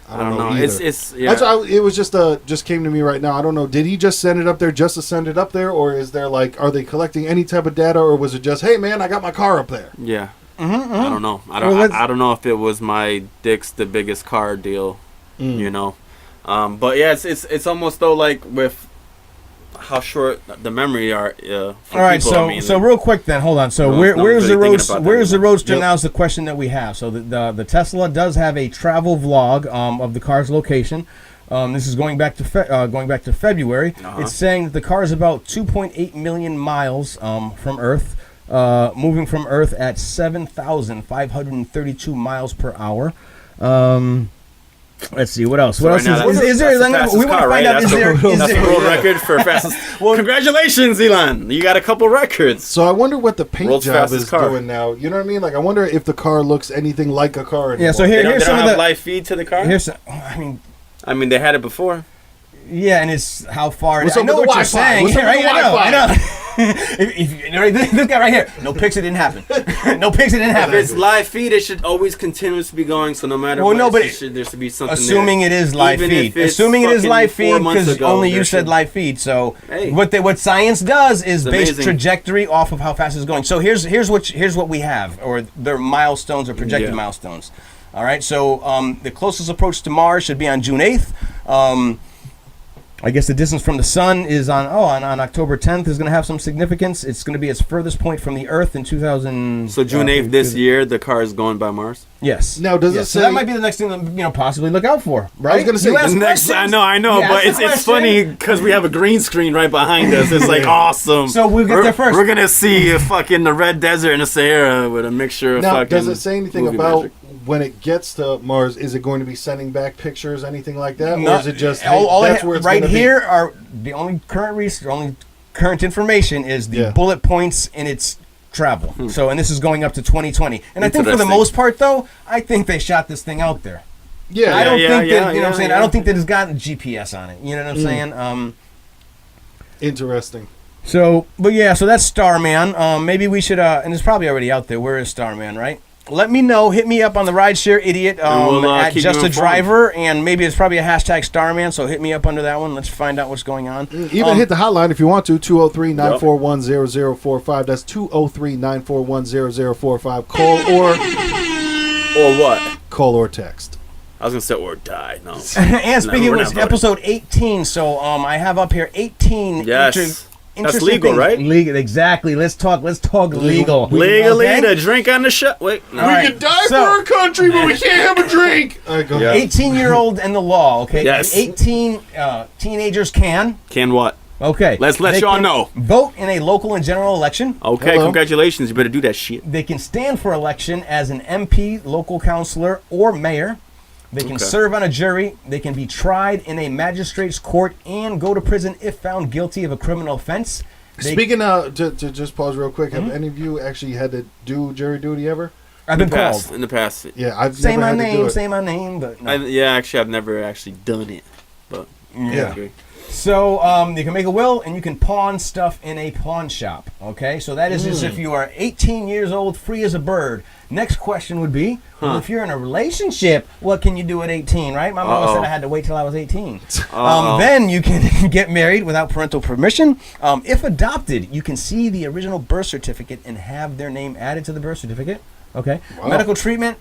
I don't know It's either. yeah. That's why it was just came to me right now. I don't know. Did he just send it up there just to send it up there, or is there like, are they collecting any type of data, or was it just, hey man, I got my car up there? Yeah. I don't know. Well, I don't know if it was my Dick's the biggest car deal, you know. But yeah, it's almost though like with how short the memory are. For All right, people, so real quick then, hold on. So No, where's no the one's really road? thinking about that Where's the anymore. roadster Yep. now? Is the question that we have. So the Tesla does have a travel vlog of the car's location. This is going back to February. It's saying that the car is about 2.8 million miles from Earth, moving from Earth at 7,532 miles per hour. Let's see what else. What else is there? That's the We want to fastest car, find right? out. That's the Is world there? record for fastest. Well, congratulations, Elon. You got a couple records. So I wonder what the paint World's job fastest is car. doing now. You know what I mean? Like I wonder if the car looks anything like a car anymore. Yeah. So They here's don't some of have the. live feed to the car. I mean, they had it before. Yeah, and it's how far. What's I up know with what the you're Wi-Fi? saying. What's up Right? with the I know. Wi-Fi? This guy right here. No pics. It didn't happen. No pics. It didn't If happen. it's live feed, it should always continuously be going. So no matter Well, what, no, but there should be something. Assuming there. it is live Even feed. if it's Assuming it is fucking live 4 feed months because ago, only there you said should- live feed. So Hey. what science does is It's base amazing. trajectory off of how fast it's going. So here's what we have, or their milestones or projected Yeah. milestones. All right. So the closest approach to Mars should be on June 8th. I guess the distance from the sun is on October 10th is going to have some significance. It's going to be its furthest point from the Earth in 2000. So June 8th this year, the car is going by Mars. Yes. Now, does it Yes. So say- that might be the next thing to possibly look out for, right? I was gonna say, You ask the Next, questions. I know, You but ask the it's question. funny because we have a green screen right behind us. It's like awesome. So we'll get there first. We're gonna see fucking the red desert and the Sahara with a mixture of Now, fucking. does it say anything movie about magic. when it gets to Mars? Is it going to be sending back pictures, anything like that, or Not- is it just all that's I- where it's right gonna be? here are the only current research, only current information is the Yeah. bullet points in its travel. So, and this is going up to 2020. And I think for the Interesting. most part, though, I think they shot this thing out there. Yeah, I don't yeah, think that, yeah, you know what I'm saying? yeah. I don't think that it's got GPS on it. You know what I'm saying? interesting. So, but yeah, so that's Starman. Maybe we should, and it's probably already out there. Where is Starman, right? Let me know. Hit me up on the Rideshare Idiot we'll, at keep Just you a informed. Driver, and maybe it's probably a hashtag Starman. So hit me up under that one. Let's find out what's going on. Even hit the hotline if you want to, 203-941-0045. That's 203-941-0045. Call or text. I was gonna say or die. No. And speaking we're of not which, voting. episode 18. So I have up here 18. Yes. That's interesting legal, things. right? Legal, exactly. Let's talk legal. Legally Okay? to drink on the show. Wait, no. All right. We can die So- for our country, but we can't have a drink. All right, go ahead. 18-year-old and the law, okay? Yes. 18 teenagers can. Can what? Okay. Let's let They y'all can know. Vote in a local and general election. Okay, Hello. congratulations. You better do that shit. They can stand for election as an MP, local councilor, or mayor. They can Okay. serve on a jury. They can be tried in a magistrate's court and go to prison if found guilty of a criminal offense. They- Speaking of, to just pause real quick, have any of you actually had to do jury duty ever? I've been Past, called. in the past. Yeah, I've Say never my had to do name, it. say my name, but no. Actually, I've never actually done it. But Yeah. okay. So you can make a will and you can pawn stuff in a pawn shop. Okay, so that is as if you are 18 years old, free as a bird. Next question would be, well, if you're in a relationship, what can you do at 18, right? My mama said I had to wait till I was 18. Then you can get married without parental permission. If adopted, you can see the original birth certificate and have their name added to the birth certificate. Okay, medical treatment.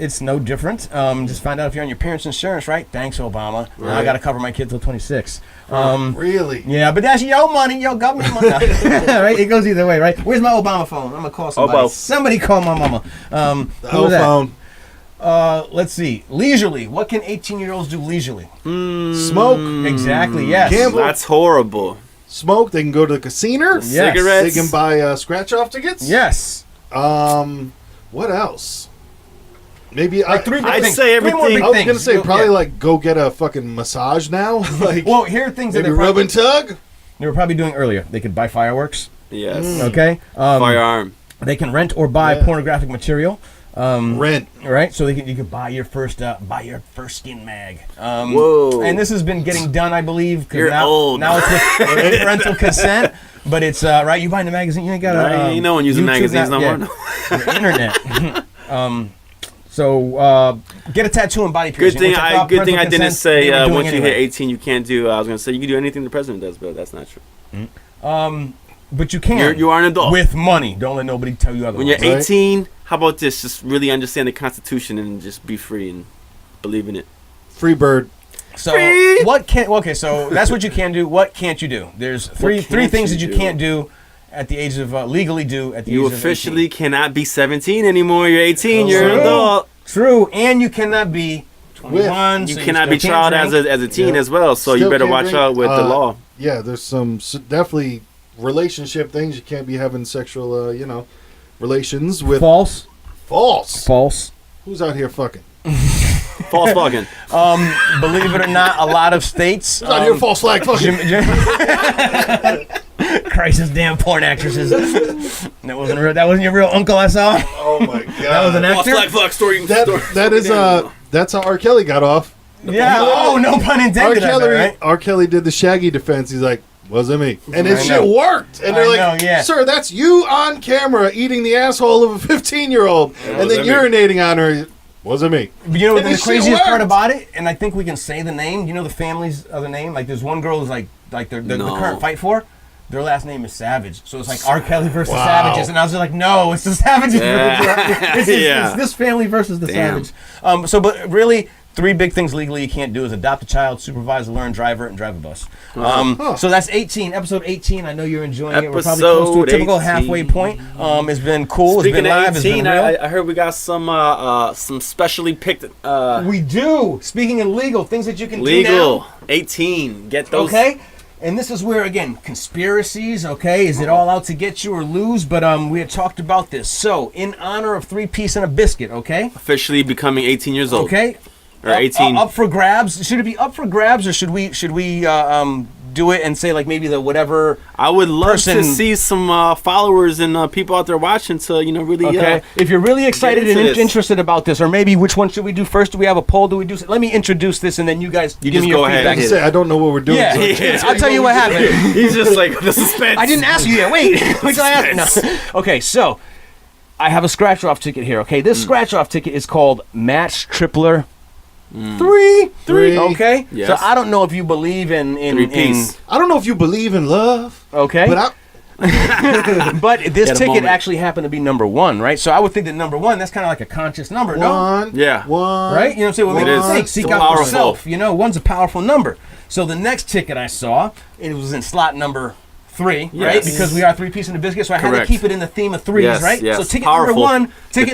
it's no different. Just find out if you're on your parents' insurance, right? Thanks, Obama. Now I got to cover my kid till 26. Really? Yeah, but that's your money, your government money. Right? It goes either way, right? Where's my Obama phone? I'm gonna call somebody. Somebody call my mama. The old phone. Let's see. Leisurely. What can 18-year-olds do leisurely? Smoke. Exactly. Yes. Gamble. That's horrible. Smoke. They can go to the casino. Yes. Cigarettes. They can buy scratch-off tickets. Yes. What else? Maybe Like three big I'd things. say Three more everything- big I was things. gonna say probably Yeah. like go get a fucking massage now. Like Well, here are things that maybe they're rub and tug. they were probably doing earlier. They could buy fireworks. Yes. Okay. Firearm. They can rent or buy Yeah. pornographic material. Rent. Right, so you could buy your first skin mag. Whoa. And this has been getting done, I believe. 'Cause You're now, old. Now it's with parental consent, but it's right. You buying the magazine, you ain't got to. No one uses YouTube magazines no now- more. The internet. So get a tattoo and body Good piercing. thing which I thought didn't parental say consent, they were doing once you hit anyway. 18 you can't do. I was gonna say you can do anything the president does, but that's not true. But you can. You are an adult. with money. Don't let nobody tell you otherwise. When you're Right. 18, how about this? Just really understand the Constitution and just be free and believe in it. Free bird. So Free. what can? Okay, so that's what you can do. What can't you do? There's three can't things you that you do? can't do at the age of legally do at the You age officially of 18. cannot be 17 anymore. You're 18. You're an True. adult. True, and you cannot be 21. You so cannot still be can't tried drink. as a teen Yeah. as well. So you Still better can't watch drink. out with the law. Yeah, there's some definitely relationship things. You can't be having sexual, relations with False. false. Who's out here fucking? False fucking. Believe it or not, a lot of states. Who's out here false flag fucking? Christ, those damn porn actresses. That wasn't real. That wasn't your real uncle I saw. Oh my god. That was an actor. flag story. That is that's how R. Kelly got off. Yeah. Oh, no pun R. intended. I bet, Kelly right? R. Kelly did the Shaggy defense. He's like, wasn't me. And his I shit know. worked. And they're I like, know, yeah. sir, that's you on camera eating the asshole of a 15-year-old and then wasn't me. urinating on her. Wasn't me. But you know what And the this shit craziest part worked. about it, and I think we can say the name. You know the families of the name. Like there's one girl who's like the No. current fight for. Their last name is Savage, so it's like R. Kelly versus Wow. Savages, and I was just like, no, it's the Savages. Yeah. It's this family versus the Damn. Savage. But really, three big things legally you can't do is adopt a child, supervise a learned driver, and drive a bus. So that's 18, episode 18. I know you're enjoying it. We're probably close to a Episode typical 18. halfway point. It's been cool. Speaking It's been live. of It's 18, been real. I heard we got some specially picked We do. Speaking of legal, things that you can do legal now. 18. Get those. Okay. And this is where, again, conspiracies, okay? Is it all out to get you or lose? But we had talked about this. So, in honor of 3 Piece and a Biscuit, okay? Officially becoming 18 years old. Okay? Or 18. Up for grabs. Should it be up for grabs, or should we do it and say, like, maybe the whatever... I would love to person- see some followers and people out there watching to, really... Okay. If you're really excited into and this. interested about this, or maybe which one should we do first? Do we have a poll? Do we do... Let me introduce this, and then you guys give just me your go ahead feedback. I say I don't know what we're doing. Yeah, so I yeah. can't I'll tell you what happened. He's just like, the suspense. I didn't ask you yet. Wait. Wait till I ask. No. Okay, so I have a scratch-off ticket here. Okay, this scratch-off ticket is called Match Tripler 3. Three. Okay, Yes. so I don't know if you believe in 3 piece. I don't know if you believe in love, okay, but but this At a ticket moment. actually happened to be number 1, right? So I would think that number 1, that's kind of like a conscious number, no? one, Yeah. one, Right? You know what I'm saying? Well, It make you is. think. It's Seek so out powerful. yourself. You know, 1's a powerful number. So the next ticket I saw, it was in slot number 3, right? Yes. Because we are 3 Piece in the Biscuit, so I had to Correct. keep it in the theme of 3s, Yes, right? yes. So ticket Powerful.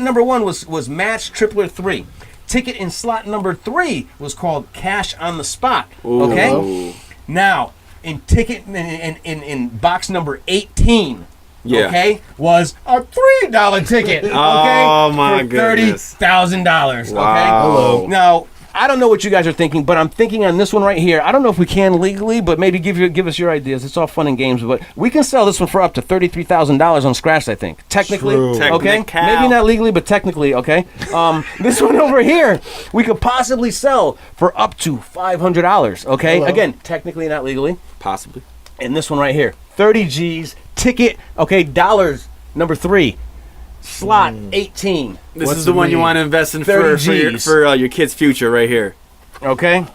number one was Match Tripler 3. Ticket in slot number 3 was called Cash on the Spot. Ooh. Okay? Now, in ticket in box number 18. Yeah. Okay, was a $3 ticket. Okay, Oh, my for goodness. $30,000. Wow. Okay. Hello. Now, I don't know what you guys are thinking, but I'm thinking on this one right here. I don't know if we can legally, but maybe give us your ideas. It's all fun and games, but we can sell this one for up to $33,000 on Scratch. I think technically, True. okay, Technical. maybe not legally, but technically, okay. This one over here, we could possibly sell for up to $500. Okay, Hello. again, technically not legally. Possibly. And this one right here, 30 G's ticket. Okay, dollars number 3, slot 18. This What's is the it one you mean? want to invest in 30 for your kid's future right here. Okay,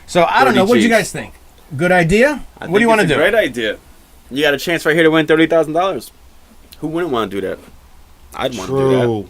so I don't know. 30 What do you Gs. guys think? Good idea. I What do you think want to it's do? a great idea. You got a chance right here to win $30,000. Who wouldn't want to do that? I'd want to do that. true.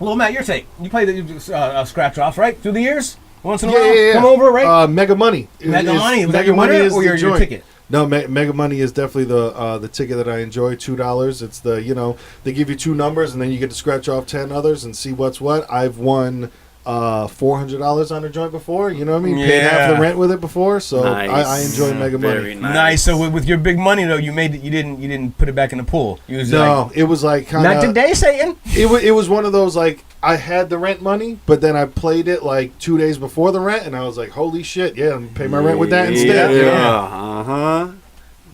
Well, Matt, your take. You play the scratch offs, right? Through the years? Once in a while? Yeah. Come over, right? Mega Money. Mega Money. Was that your winner or your ticket? No, Mega Money is definitely the ticket that I enjoy. $2. It's the they give you 2 numbers and then you get to scratch off 10 others and see what's what. I've won $400 on a joint before. You know what I mean? Yeah. Paid half the rent with it before, so Nice. I enjoy Mega Money. Very Nice. So with your big money though, you didn't put it back in the pool. You was It was like kind not of today, Satan. It was one of those like I had the rent money, but then I played it like 2 days before the rent, and I was like, holy shit, yeah, I'm pay my rent with that instead. Yeah.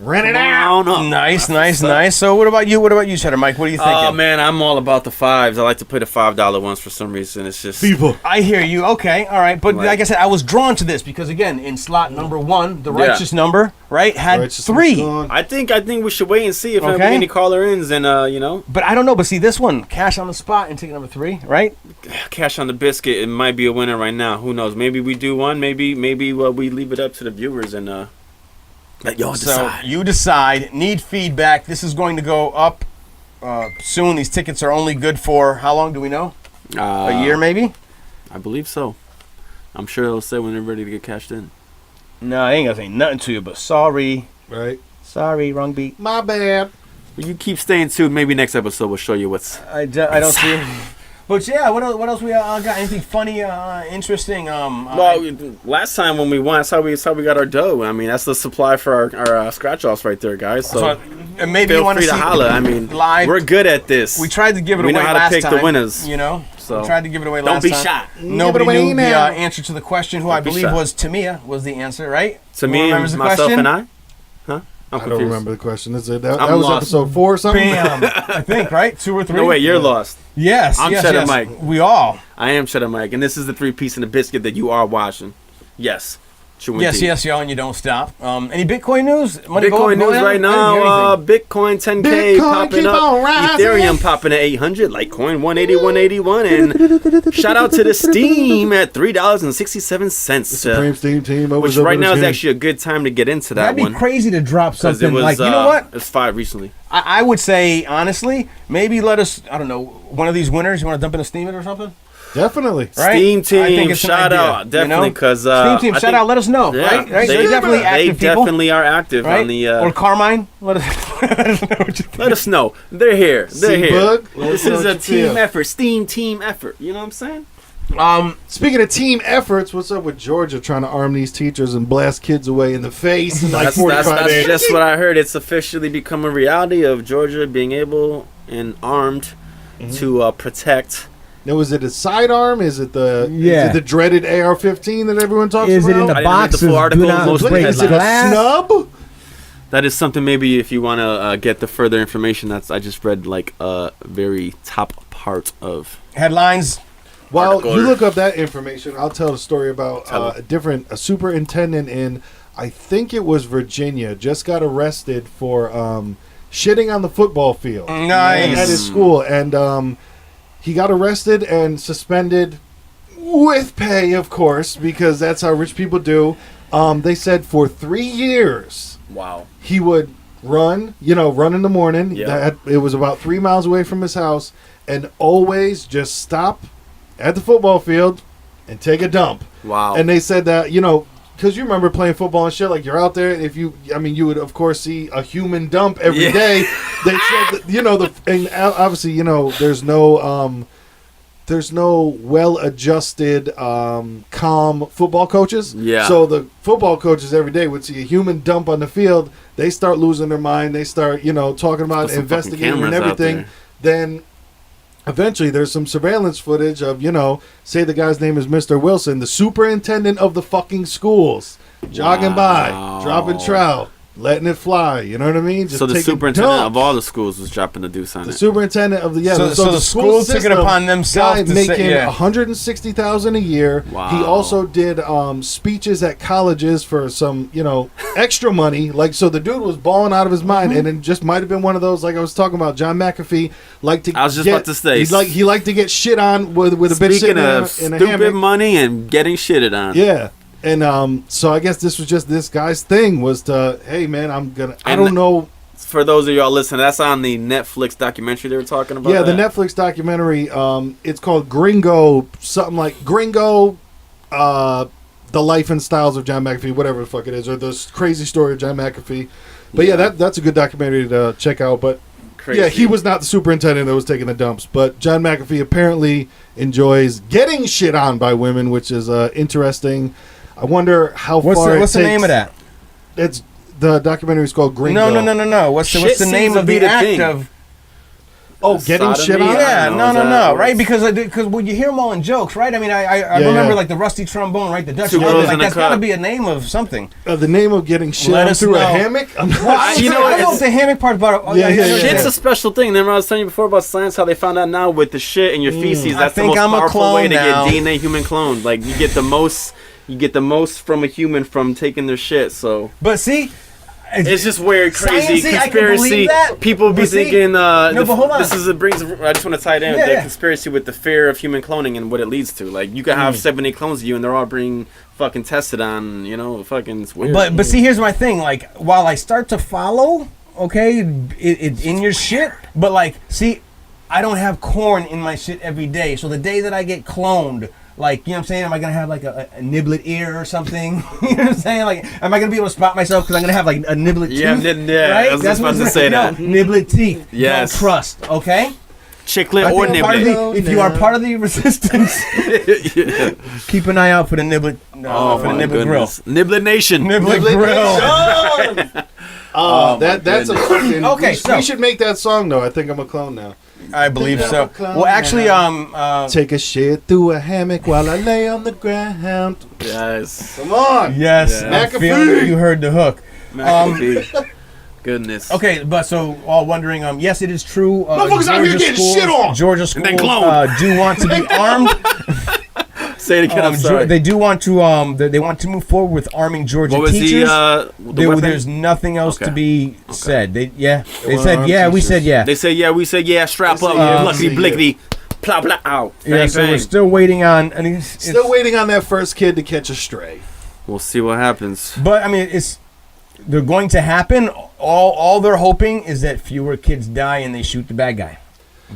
Rent it out. Nice. So what about you? Cheddar Mike? What are you thinking? Oh man, I'm all about the fives. I like to play the $5 ones for some reason. It's just People. I hear you. Okay, all right. But Like like I said, I was drawn to this because again, in slot number 1, the righteous number, right, had Righteous 3. gone. I think we should wait and see if Okay. any caller ins and But I don't know. But see, this one, cash on the spot and ticket number 3, right? cash on the biscuit. It might be a winner right now. Who knows? Maybe we do one. Maybe we leave it up to the viewers and let y'all decide. So you decide. Need feedback. This is going to go up soon. These tickets are only good for how long? Do we know? A year, maybe. I believe so. I'm sure it'll say when they're ready to get cashed in. No, I ain't gonna say nothing to you. But sorry, wrong beat. My bad. But you keep staying tuned. Maybe next episode we'll show you what's. I don't see. But yeah, what else we got? Anything funny, interesting? Well, last time when we won, that's how we got our dough. I mean, that's the supply for our scratch offs right there, guys. So and maybe you feel want free to to see holla. I mean, live. we're good at this. We tried to give it We away know how to last pick time. the winners. You know, So we tried to give it away don't last be time. shy. Nobody Give it away knew the now. answer to the question. Who I Don't be believe shy. was Tamia was the answer, right? To Who me, remembers the myself, question? and I. Huh? I'm I confused. don't remember the question. That I'm was lost. episode 4 or something? Bam! I think right, 2 or 3. No, wait, you're lost. Yes, I'm yes, Chedda yes. Mike. We all. I am Chedda Mike, and this is the 3-piece in the biscuit that you are watching. Yes. Chewing Yes, tea. yes, y'all, and you don't stop. Any Bitcoin news? Money Bitcoin go news down? right I didn't now. hear anything. Bitcoin 10K Bitcoin popping keep up. on rising. Ethereum popping at 800. Litecoin 180, 181. And shout out to the Steam at $3.67. Supreme Steam team. Which right now is actually a good time to get into that That'd be one. crazy to drop 'Cause something it was, like, you know what? It's 5 recently. I would say, honestly, maybe let us, I don't know, one of these winners, you want to dump in a Steam it or something? Definitely. Right? Steam I think team, it's an shout idea, out. Definitely, you know? because Steam team, shout out, let us know. Yeah, Right? They're they definitely active people. definitely are active Right? on the. Or Carmine, let us know what you think. Let us know. They're here. They're here. C-Bug, let This us know is what a you team feel. effort. Steam team effort. You know what I'm saying? Speaking of team efforts, what's up with Georgia trying to arm these teachers and blast kids away in the face in like That's 45 days? just what I heard. It's officially become a reality of Georgia being able and armed to protect. Now, is it a sidearm? Is it the Yeah. is it the dreaded AR-15 that everyone talks Is it about? in the I didn't read the boxes? full article, Do not most of break the is it a glass. snub? That is something maybe if you want to get the further information. That's I just read like a very top part of. Headlines. While Article. you look up that information, I'll tell a story about Tell it. a superintendent in, I think it was Virginia, just got arrested for shitting on the football field Nice. at his school, and he got arrested and suspended with pay, of course, because that's how rich people do. They said for 3 years Wow. he would run in the morning. Yeah. It was about 3 miles away from his house, and always just stop at the football field and take a dump. Wow. And they said that, because you remember playing football and shit, like you're out there, and you would of course see a human dump every Yeah. day. They said that, and obviously, there's no well-adjusted, calm football coaches. Yeah. So the football coaches every day would see a human dump on the field. They start losing their mind. They start, talking about Put some investigating fucking and cameras out everything. there. Then eventually there's some surveillance footage of, say the guy's name is Mr. Wilson, the superintendent of the fucking schools, jogging by, Wow. dropping trout, letting it fly. You know what I mean? Just So the taking superintendent dumps. of all the schools was dropping the deuce on The it. superintendent of the So the school took it system upon themselves guy to say- making yeah. $160,000 a year. Wow. He also did speeches at colleges for some extra money. Like, so the dude was balling out of his mind, and it just might have been one of those, like I was talking about. John McAfee liked to. I was just about to say. he liked to get shit on with a bitch Speaking sitting of in a stupid hammock. money and getting shitted on. Yeah. And so I guess this was just this guy's thing was to, hey man, I And don't know. for those of y'all listening, that's on the Netflix documentary they were talking about. Yeah, the Netflix documentary. It's called Gringo, something like Gringo, the life and styles of John McAfee, whatever the fuck it is, or the crazy story of John McAfee. But yeah, that's a good documentary to check out. But Crazy. yeah, he was not the superintendent that was taking the dumps. But John McAfee apparently enjoys getting shit on by women, which is interesting. I wonder how far. What's the name of that? It's the documentary is called Gringo. No. What's the name of the act of? Oh, getting Sodomy? shit on. Yeah, no, right? what's- Because when you hear them all in jokes, right? I mean, I Yeah, remember yeah. like the rusty trombone, right? The Dutch. Two girls Like, in a that's got to cup. be a name of something. The name of getting shit Let on us through a know. hammock. I'm not Well, you know I what, don't know if the hammock part about it. Oh, Yeah, yeah, yeah. Shit's a special thing. Remember I was telling you before about science, how they found out now with the shit in your feces. I That's the think most I'm a powerful clone way to now. get DNA human cloned. Like you get the most from a human from taking their shit. So But see, it's just weird, crazy Sciencey, I can conspiracy. believe that. People be But see- thinking. No, but hold on. This is brings. I just want to tie it in with Yeah, the yeah. conspiracy with the fear of human cloning and what it leads to. Like you can have 70 clones of you, and they're all being fucking tested on. You know, fucking it's weird. But see, here's my thing. Like, while I start to follow, okay, it in your shit, but like, see, I don't have corn in my shit every day. So the day that I get cloned, like, you know what I'm saying? Am I gonna have like a niblet ear or something? You know what I'm saying? Like, am I gonna be able to spot myself because I'm gonna have like a niblet Yeah, tooth? yeah, right? I was just about to what- say no, that. niblet teeth. Yes. Don't trust. Okay. Chiclet I or think part of niblet. the- if you are part of the resistance, keep an eye out for the niblet. Oh for the my niblet goodness. Niblet Nation. grill. Niblet grill. That's a fucking. Okay, we so- should make that song though. I think I'm a clone now. I believe so. clown Well, actually, Take a shit through a hammock while I lay on the ground. Yes. Come on. yes, Yeah. I feel that you heard the hook. McAfee. Goodness. Okay, but so all wondering, yes, it is true. Motherfuckers out here getting shit on. Georgia And then schools cloned. do want to be armed. Say it again. I'm sorry. They do want to. They want to move forward with arming Georgia What was teachers. the weapon? There's nothing else to Okay. be said. They wanna said arm yeah. We teachers. said yeah. They say yeah. We said yeah. Strap They up. say yeah. Blickety blickety. Plow plow out. Yeah, Bang, so we're bang. still waiting on. And Still waiting on that first kid to catch a stray. We'll see what happens. But I mean, they're going to happen. All they're hoping is that fewer kids die and they shoot the bad guy.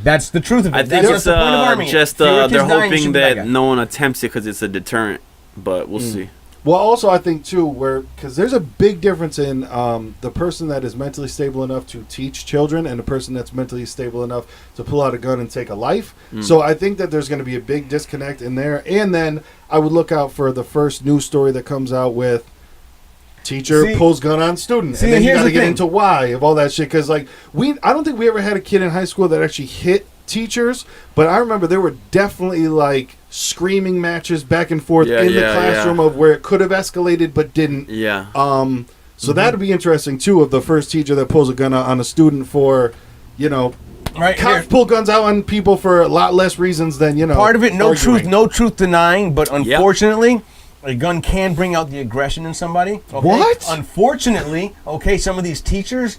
That's the truth of it. I think That's it's the point of arming it. Fewer kids they're die and you hoping shoot the bad that guy. no one attempts it because it's a deterrent. But we'll see. Well, also I think too, because there's a big difference in the person that is mentally stable enough to teach children and the person that's mentally stable enough to pull out a gun and take a life. So I think that there's going to be a big disconnect in there. And then I would look out for the first news story that comes out with teacher See- pulls gun on student, see, and then you here's got to the get thing. into why of all that shit. Because like I don't think we ever had a kid in high school that actually hit teachers, but I remember there were definitely like screaming matches back and forth Yeah, in the yeah, classroom yeah. of where it could have escalated but didn't. Yeah. So that'd be interesting too, of the first teacher that pulls a gun on a student for, Right cops here. pull guns out on people for a lot less reasons than Part of it, no arguing. truth denying, but unfortunately, a gun can bring out the aggression in somebody. Okay? What? Unfortunately, okay, some of these teachers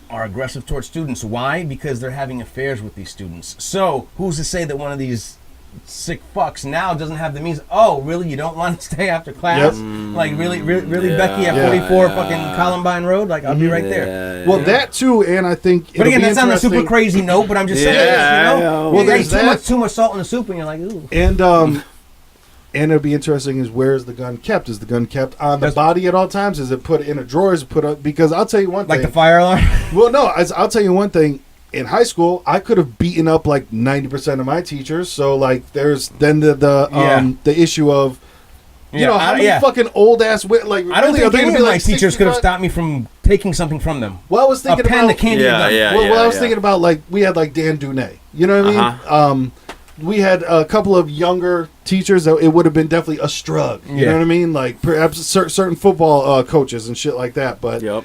are aggressive towards students. Why? Because they're having affairs with these students. So, who's to say that one of these sick fucks now doesn't have the means? Oh, really? You don't want to stay after class? Yep. Like, really, Yeah. Becky at Yeah. 44 fucking Columbine Road? Like, I'll be right there. Well, that too, and I think. But again, that's not a super crazy note, but I'm just saying, Yeah, I you know? know. Well, Well, there's too much salt in the soup, and you're like, ooh. And it'll be interesting is where is the gun kept? Is the gun kept on the body at all times? Is it put in a drawer? Is it put up? Because I'll tell you one Like thing. the fire alarm? Well, no, I'll tell you one thing. In high school, I could have beaten up like 90% of my teachers. So like, there's then the issue of how many fucking old ass like I don't really, think are they any gonna of be my like teachers could have 65? stopped me from taking something from them. Well, I was thinking a pen, about the candy Yeah, gun. yeah. well, I was thinking about like we had like Dan Dunay. You know what I mean? We had a couple of younger teachers that it would have been definitely a strug. You know what I mean? Like perhaps certain football coaches and shit like that. But Yep.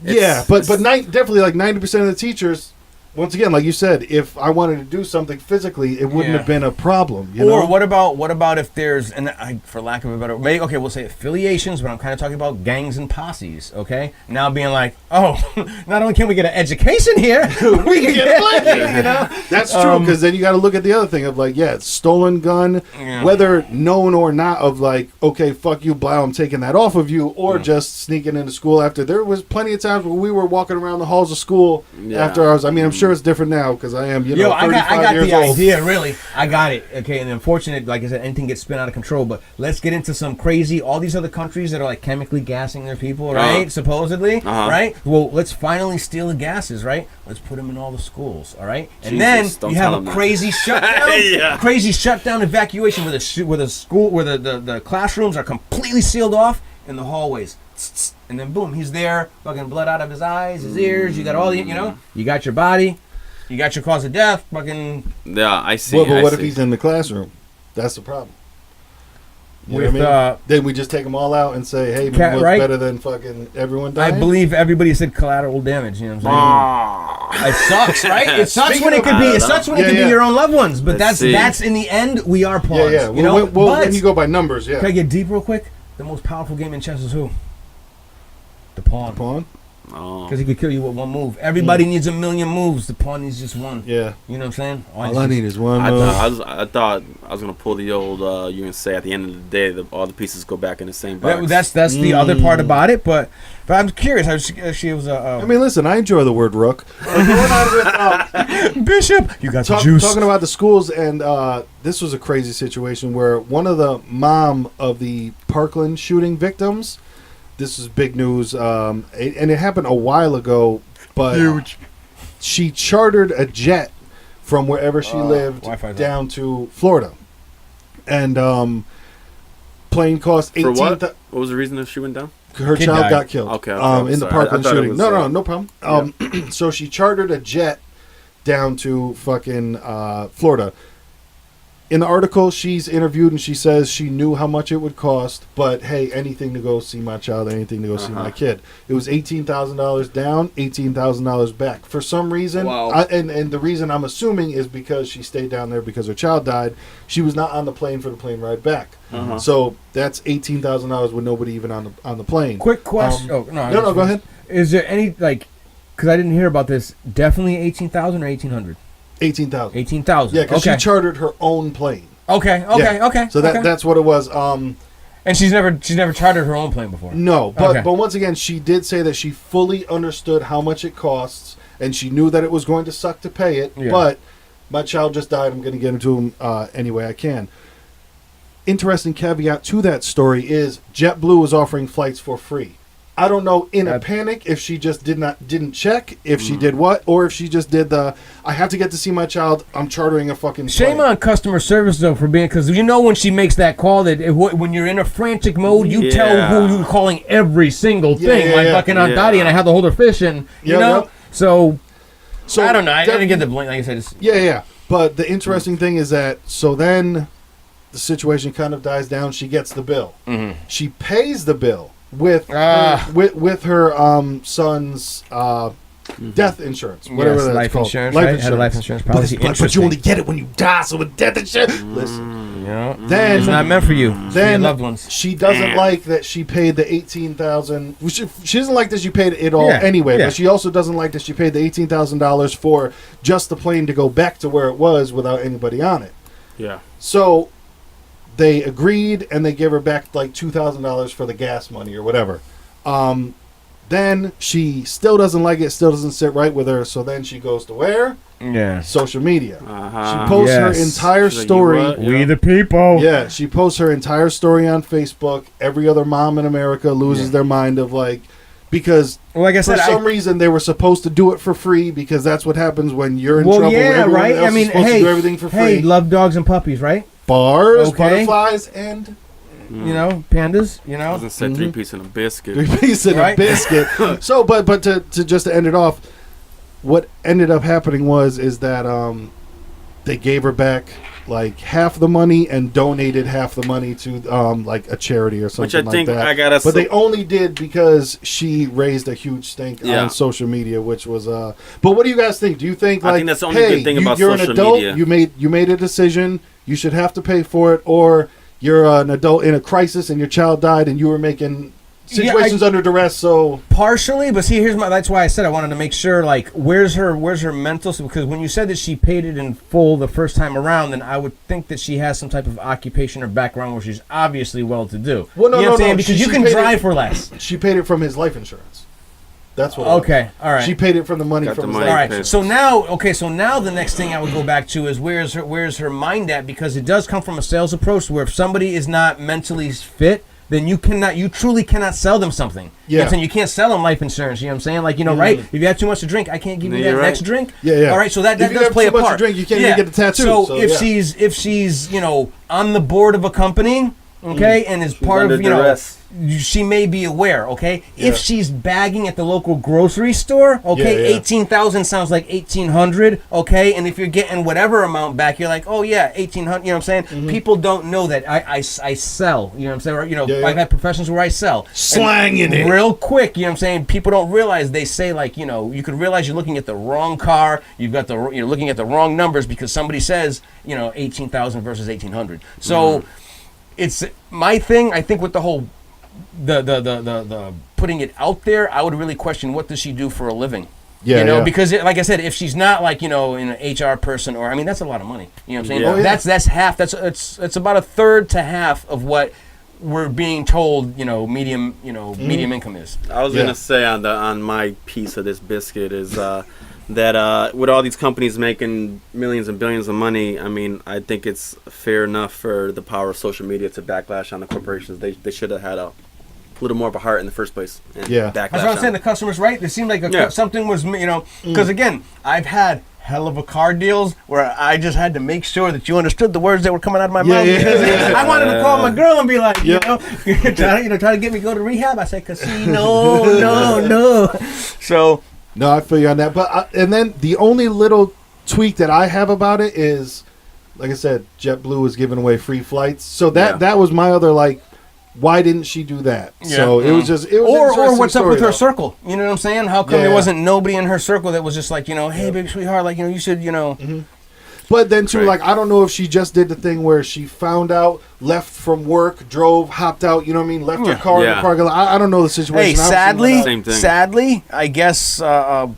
definitely like 90% of the teachers once again, like you said, if I wanted to do something physically, it wouldn't have been a problem. You Or know? what about if there's, for lack of a better, maybe, okay, we'll say affiliations, but I'm kind of talking about gangs and posses. Okay, now being like, oh, not only can we get an education here, we can get money. You know, That's true, because then you got to look at the other thing of like, yeah, it's stolen gun, whether known or not, of like, okay, fuck you, blow, I'm taking that off of you, or just sneaking into school after. There was plenty of times where we were walking around the halls of school after hours. I mean, I'm sure it's different now because I am, Yo, I 35 got years the old. idea, really. I got it. Okay, and unfortunate, like I said, anything gets spin out of control. But let's get into some crazy, all these other countries that are like chemically gassing their people, right? Supposedly, right? Well, let's finally steal the gases, right? Let's put them in all the schools, all right? And Jesus, then don't you tell have them a that. crazy shutdown, Yeah. crazy shutdown evacuation where the classrooms are completely sealed off in the hallways. And then boom, he's there, fucking blood out of his eyes, his ears. You got all the, you got your body. You got your cause of death, fucking. Yeah, I see. Well, but I what if see. he's in the classroom? That's the problem. You With, know what I mean? Then we just take them all out and say, hey, man, what's right? better than fucking everyone I dying? believe everybody said collateral damage. You know what I'm saying? It sucks, right? It sucks Speaking when it of- could be. I It don't sucks when know. it could Yeah, be your own loved ones. But Let's see. that's in the end, we are pawns. Yeah, yeah. You know. Well, But when you go by numbers, yeah. can I get deep real quick? The most powerful game in chess is who? The pawn. Pawn? Oh. Because he could kill you with one move. Everybody needs a million moves. The pawn needs just one. Yeah. You know what I'm saying? All I need is one I move. thought I was gonna pull the old you and say at the end of the day all the pieces go back in the same box. That's the other part about it. But I'm curious. She was I mean, listen, I enjoy the word rook. Going on with, Bishop. You got the juice. talking about the schools, and this was a crazy situation where one of the mom of the Parkland shooting victims, this is big news, and it happened a while ago, but she chartered a jet from wherever she lived Wi-Fi's down to Florida. And plane cost For 18 what? What was the reason that she went down? her Kid child died. got killed. Okay, I'm in the sorry. Parkland I thought it shooting. was, No problem. So she chartered a jet down to fucking Florida. In the article, she's interviewed and she says she knew how much it would cost, but hey, anything to go see my child, anything to go see my kid. It was $18,000 down, $18,000 back. For some reason, Wow. and the reason I'm assuming is because she stayed down there because her child died. She was not on the plane for the plane ride back. So that's $18,000 with nobody even on the plane. Quick question. No, go ahead. Is there any because I didn't hear about this? Definitely 18,000 or 1,800. 18,000. 18,000. Yeah, because okay. she chartered her own plane. Okay. Yeah. So okay. that's what it was. And she's never chartered her own plane before. No, but Okay. but once again, she did say that she fully understood how much it costs, and she knew that it was going to suck to pay it. Yeah. But my child just died. I'm going to get him to him any way I can. Interesting caveat to that story is JetBlue was offering flights for free. I don't know in a panic if she just didn't check, if she did what, or if she just did the I have to get to see my child. I'm chartering a fucking Shame plane. on customer service though for being because when she makes that call that when you're in a frantic mode you tell who you're calling every single thing like fucking Aunt Dottie and I have to hold her fish and so I don't know I didn't get the blame like I said it's, yeah. But the interesting thing is that so then the situation kind of dies down. She gets the bill. She pays the bill with her son's death insurance, whatever that's life called. insurance, right? Had a life insurance policy. But you only get it when you die. So with death insurance, listen. Then it's not meant for you. It's for your Then loved ones. she doesn't like that she paid the $18,000. She doesn't like that she paid it all anyway. Yeah. But she also doesn't like that she paid the $18,000 for just the plane to go back to where it was without anybody on it. Yeah. So they agreed, and they gave her back like $2,000 for the gas money or whatever. Then she still doesn't like it, still doesn't sit right with her. So then she goes to where? Yeah. Social media. She posts her entire She's like, story. you what? We the people. Yeah, she posts her entire story on Facebook. Every other mom in America loses their mind of like, because like I for said, some reason they were supposed to do it for free because that's what happens when you're in trouble. Yeah, Everyone right. else I mean, is supposed to do everything for free. Hey, love dogs and puppies, right? Bars, Okay. butterflies, and You know, pandas. You I was know, gonna say 3 piece and a biscuit. 3 piece and a Right. biscuit. So, but to just to end it off, what ended up happening is that they gave her back like half the money and donated half the money to like a charity or something Which I like think that. But they only did because she raised a huge stink on social media, which was but what do you guys think? Do you think like, I think that's the only hey, good thing about you're social an adult, media. you made a decision, you should have to pay for it, or you're an adult in a crisis and your child died and you were making situations under duress, so partially, but see, that's why I said I wanted to make sure, like, where's her mental, because when you said that she paid it in full the first time around, then I would think that she has some type of occupation or background where she's obviously well-to-do. Well, no, you know what I'm saying? no, because you can drive for less. She paid it from his life insurance. That's what. Okay, all right. She paid it from the money from his life. All right. So now the next thing I would go back to is where's her mind at, because it does come from a sales approach where if somebody is not mentally fit, then you truly cannot sell them something. Yeah. You know what I'm saying? You can't sell them life insurance. You know what I'm saying? Like, right? If you have too much to drink, I can't give you that next drink. Yeah. All right, so that does play a part. If you have too much to drink, you can't even get the tattoo. So if she's on the board of a company, okay, and is part of duress. She may be aware, okay? Yeah. If she's bagging at the local grocery store, okay, 18,000 sounds like 1,800, okay? And if you're getting whatever amount back, you're like, oh yeah, 1,800, you know what I'm saying? Mm-hmm. People don't know that I sell, you know what I'm saying? Or, I've had professions where I sell. Slanging it. Real quick, you know what I'm saying? People don't realize, they say like, you could realize you're looking at the wrong car, you're looking at the wrong numbers because somebody says, 18,000 versus 1,800. So it's my thing, I think, with the whole the putting it out there, I would really question, what does she do for a living? Because like I said, if she's not like an HR person, or that's a lot of money. You know what I'm saying? Yeah. That's half. It's about a third to half of what we're being told. Medium income is. I was gonna say on my piece of this biscuit is that with all these companies making millions and billions of money, I think it's fair enough for the power of social media to backlash on the corporations. They should have had a little more of a heart in the first place. And that's what I'm saying. The customers, right? It seemed like something was, because again, I've had hell of a car deals where I just had to make sure that you understood the words that were coming out of my mouth. I wanted to call my girl and be like, try to get me to go to rehab. I said, casino, no. So. No, I feel you on that. But and then the only little tweak that I have about it is, like I said, JetBlue was giving away free flights. So that was my other why didn't she do that? Yeah. So it was or what's up with her circle? You know what I'm saying? How come there wasn't nobody in her circle that was just like, hey, baby, sweetheart, you should, Mm-hmm. But then too, I don't know if she just did the thing where she found out, left from work, drove, hopped out, left her car in the parking lot. I don't know the situation. Hey, sadly, I guess again,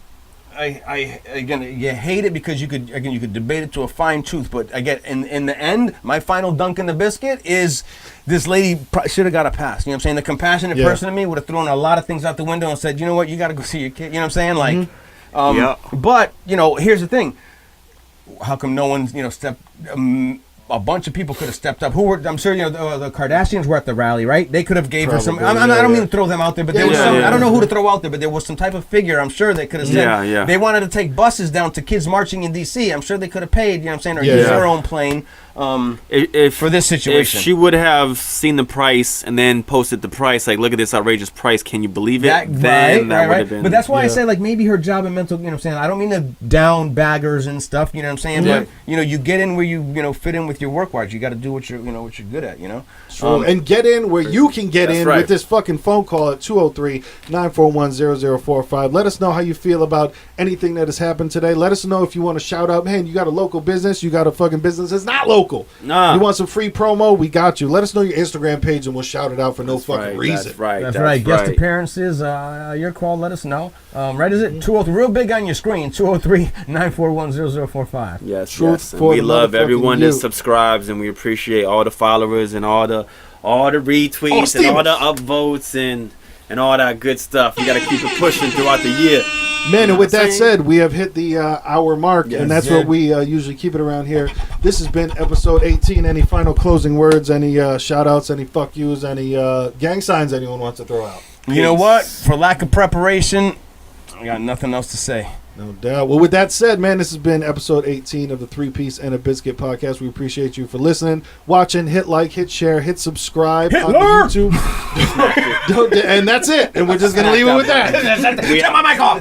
you hate it because you could debate it to a fine tooth, but again, in the end, my final dunk in the biscuit is this lady should have got a pass. You know what I'm saying? The compassionate person in me would have thrown a lot of things out the window and said, you know what, you got to go see your kid. You know what I'm saying? But here's the thing. How come no one's stepped? A bunch of people could have stepped up. I'm sure the Kardashians were at the rally, right? They could have gave her some. I don't mean to throw them out there, but there was some. I don't know who to throw out there, but there was some type of figure. I'm sure they could have said. They wanted to take buses down to kids marching in D.C. I'm sure they could have paid. You know what I'm saying? Or use their own plane. For this situation, if she would have seen the price and then posted the price, look at this outrageous price, can you believe it? That would have been. But that's why I say maybe her job and mental. You know what I'm saying? I don't mean to down baggers and stuff. You know what I'm saying? But you get in where you fit in with your work wise. You got to do what you're good at. And get in where you can get in with this fucking phone call at 203-941-0045. Let us know how you feel about anything that has happened today. Let us know if you want to shout out, man, you got a local business, you got a fucking business that's not local. Nah. You want some free promo? We got you. Let us know your Instagram page and we'll shout it out for no fucking reason. That's right. Guest appearances, your call, let us know. Right, is it 203? Real big on your screen, 203-941-0045. Yes. And we love everyone that subscribes, and we appreciate all the followers and all the retweets and all the upvotes and all that good stuff. We got to keep it pushing throughout the year. Man, and with that said, we have hit the hour mark, and that's what we usually keep it around here. This has been episode 18. Any final closing words, any shout-outs, any fuck yous, any gang signs anyone wants to throw out? You know what? For lack of preparation, I got nothing else to say. No doubt. Well, with that said, man, this has been episode 18 of the 3-Piece and a Biscuit podcast. We appreciate you for listening, watching. Hit like, hit share, hit subscribe on YouTube. And that's it. And we're just going to leave it with that. Shut my mic off.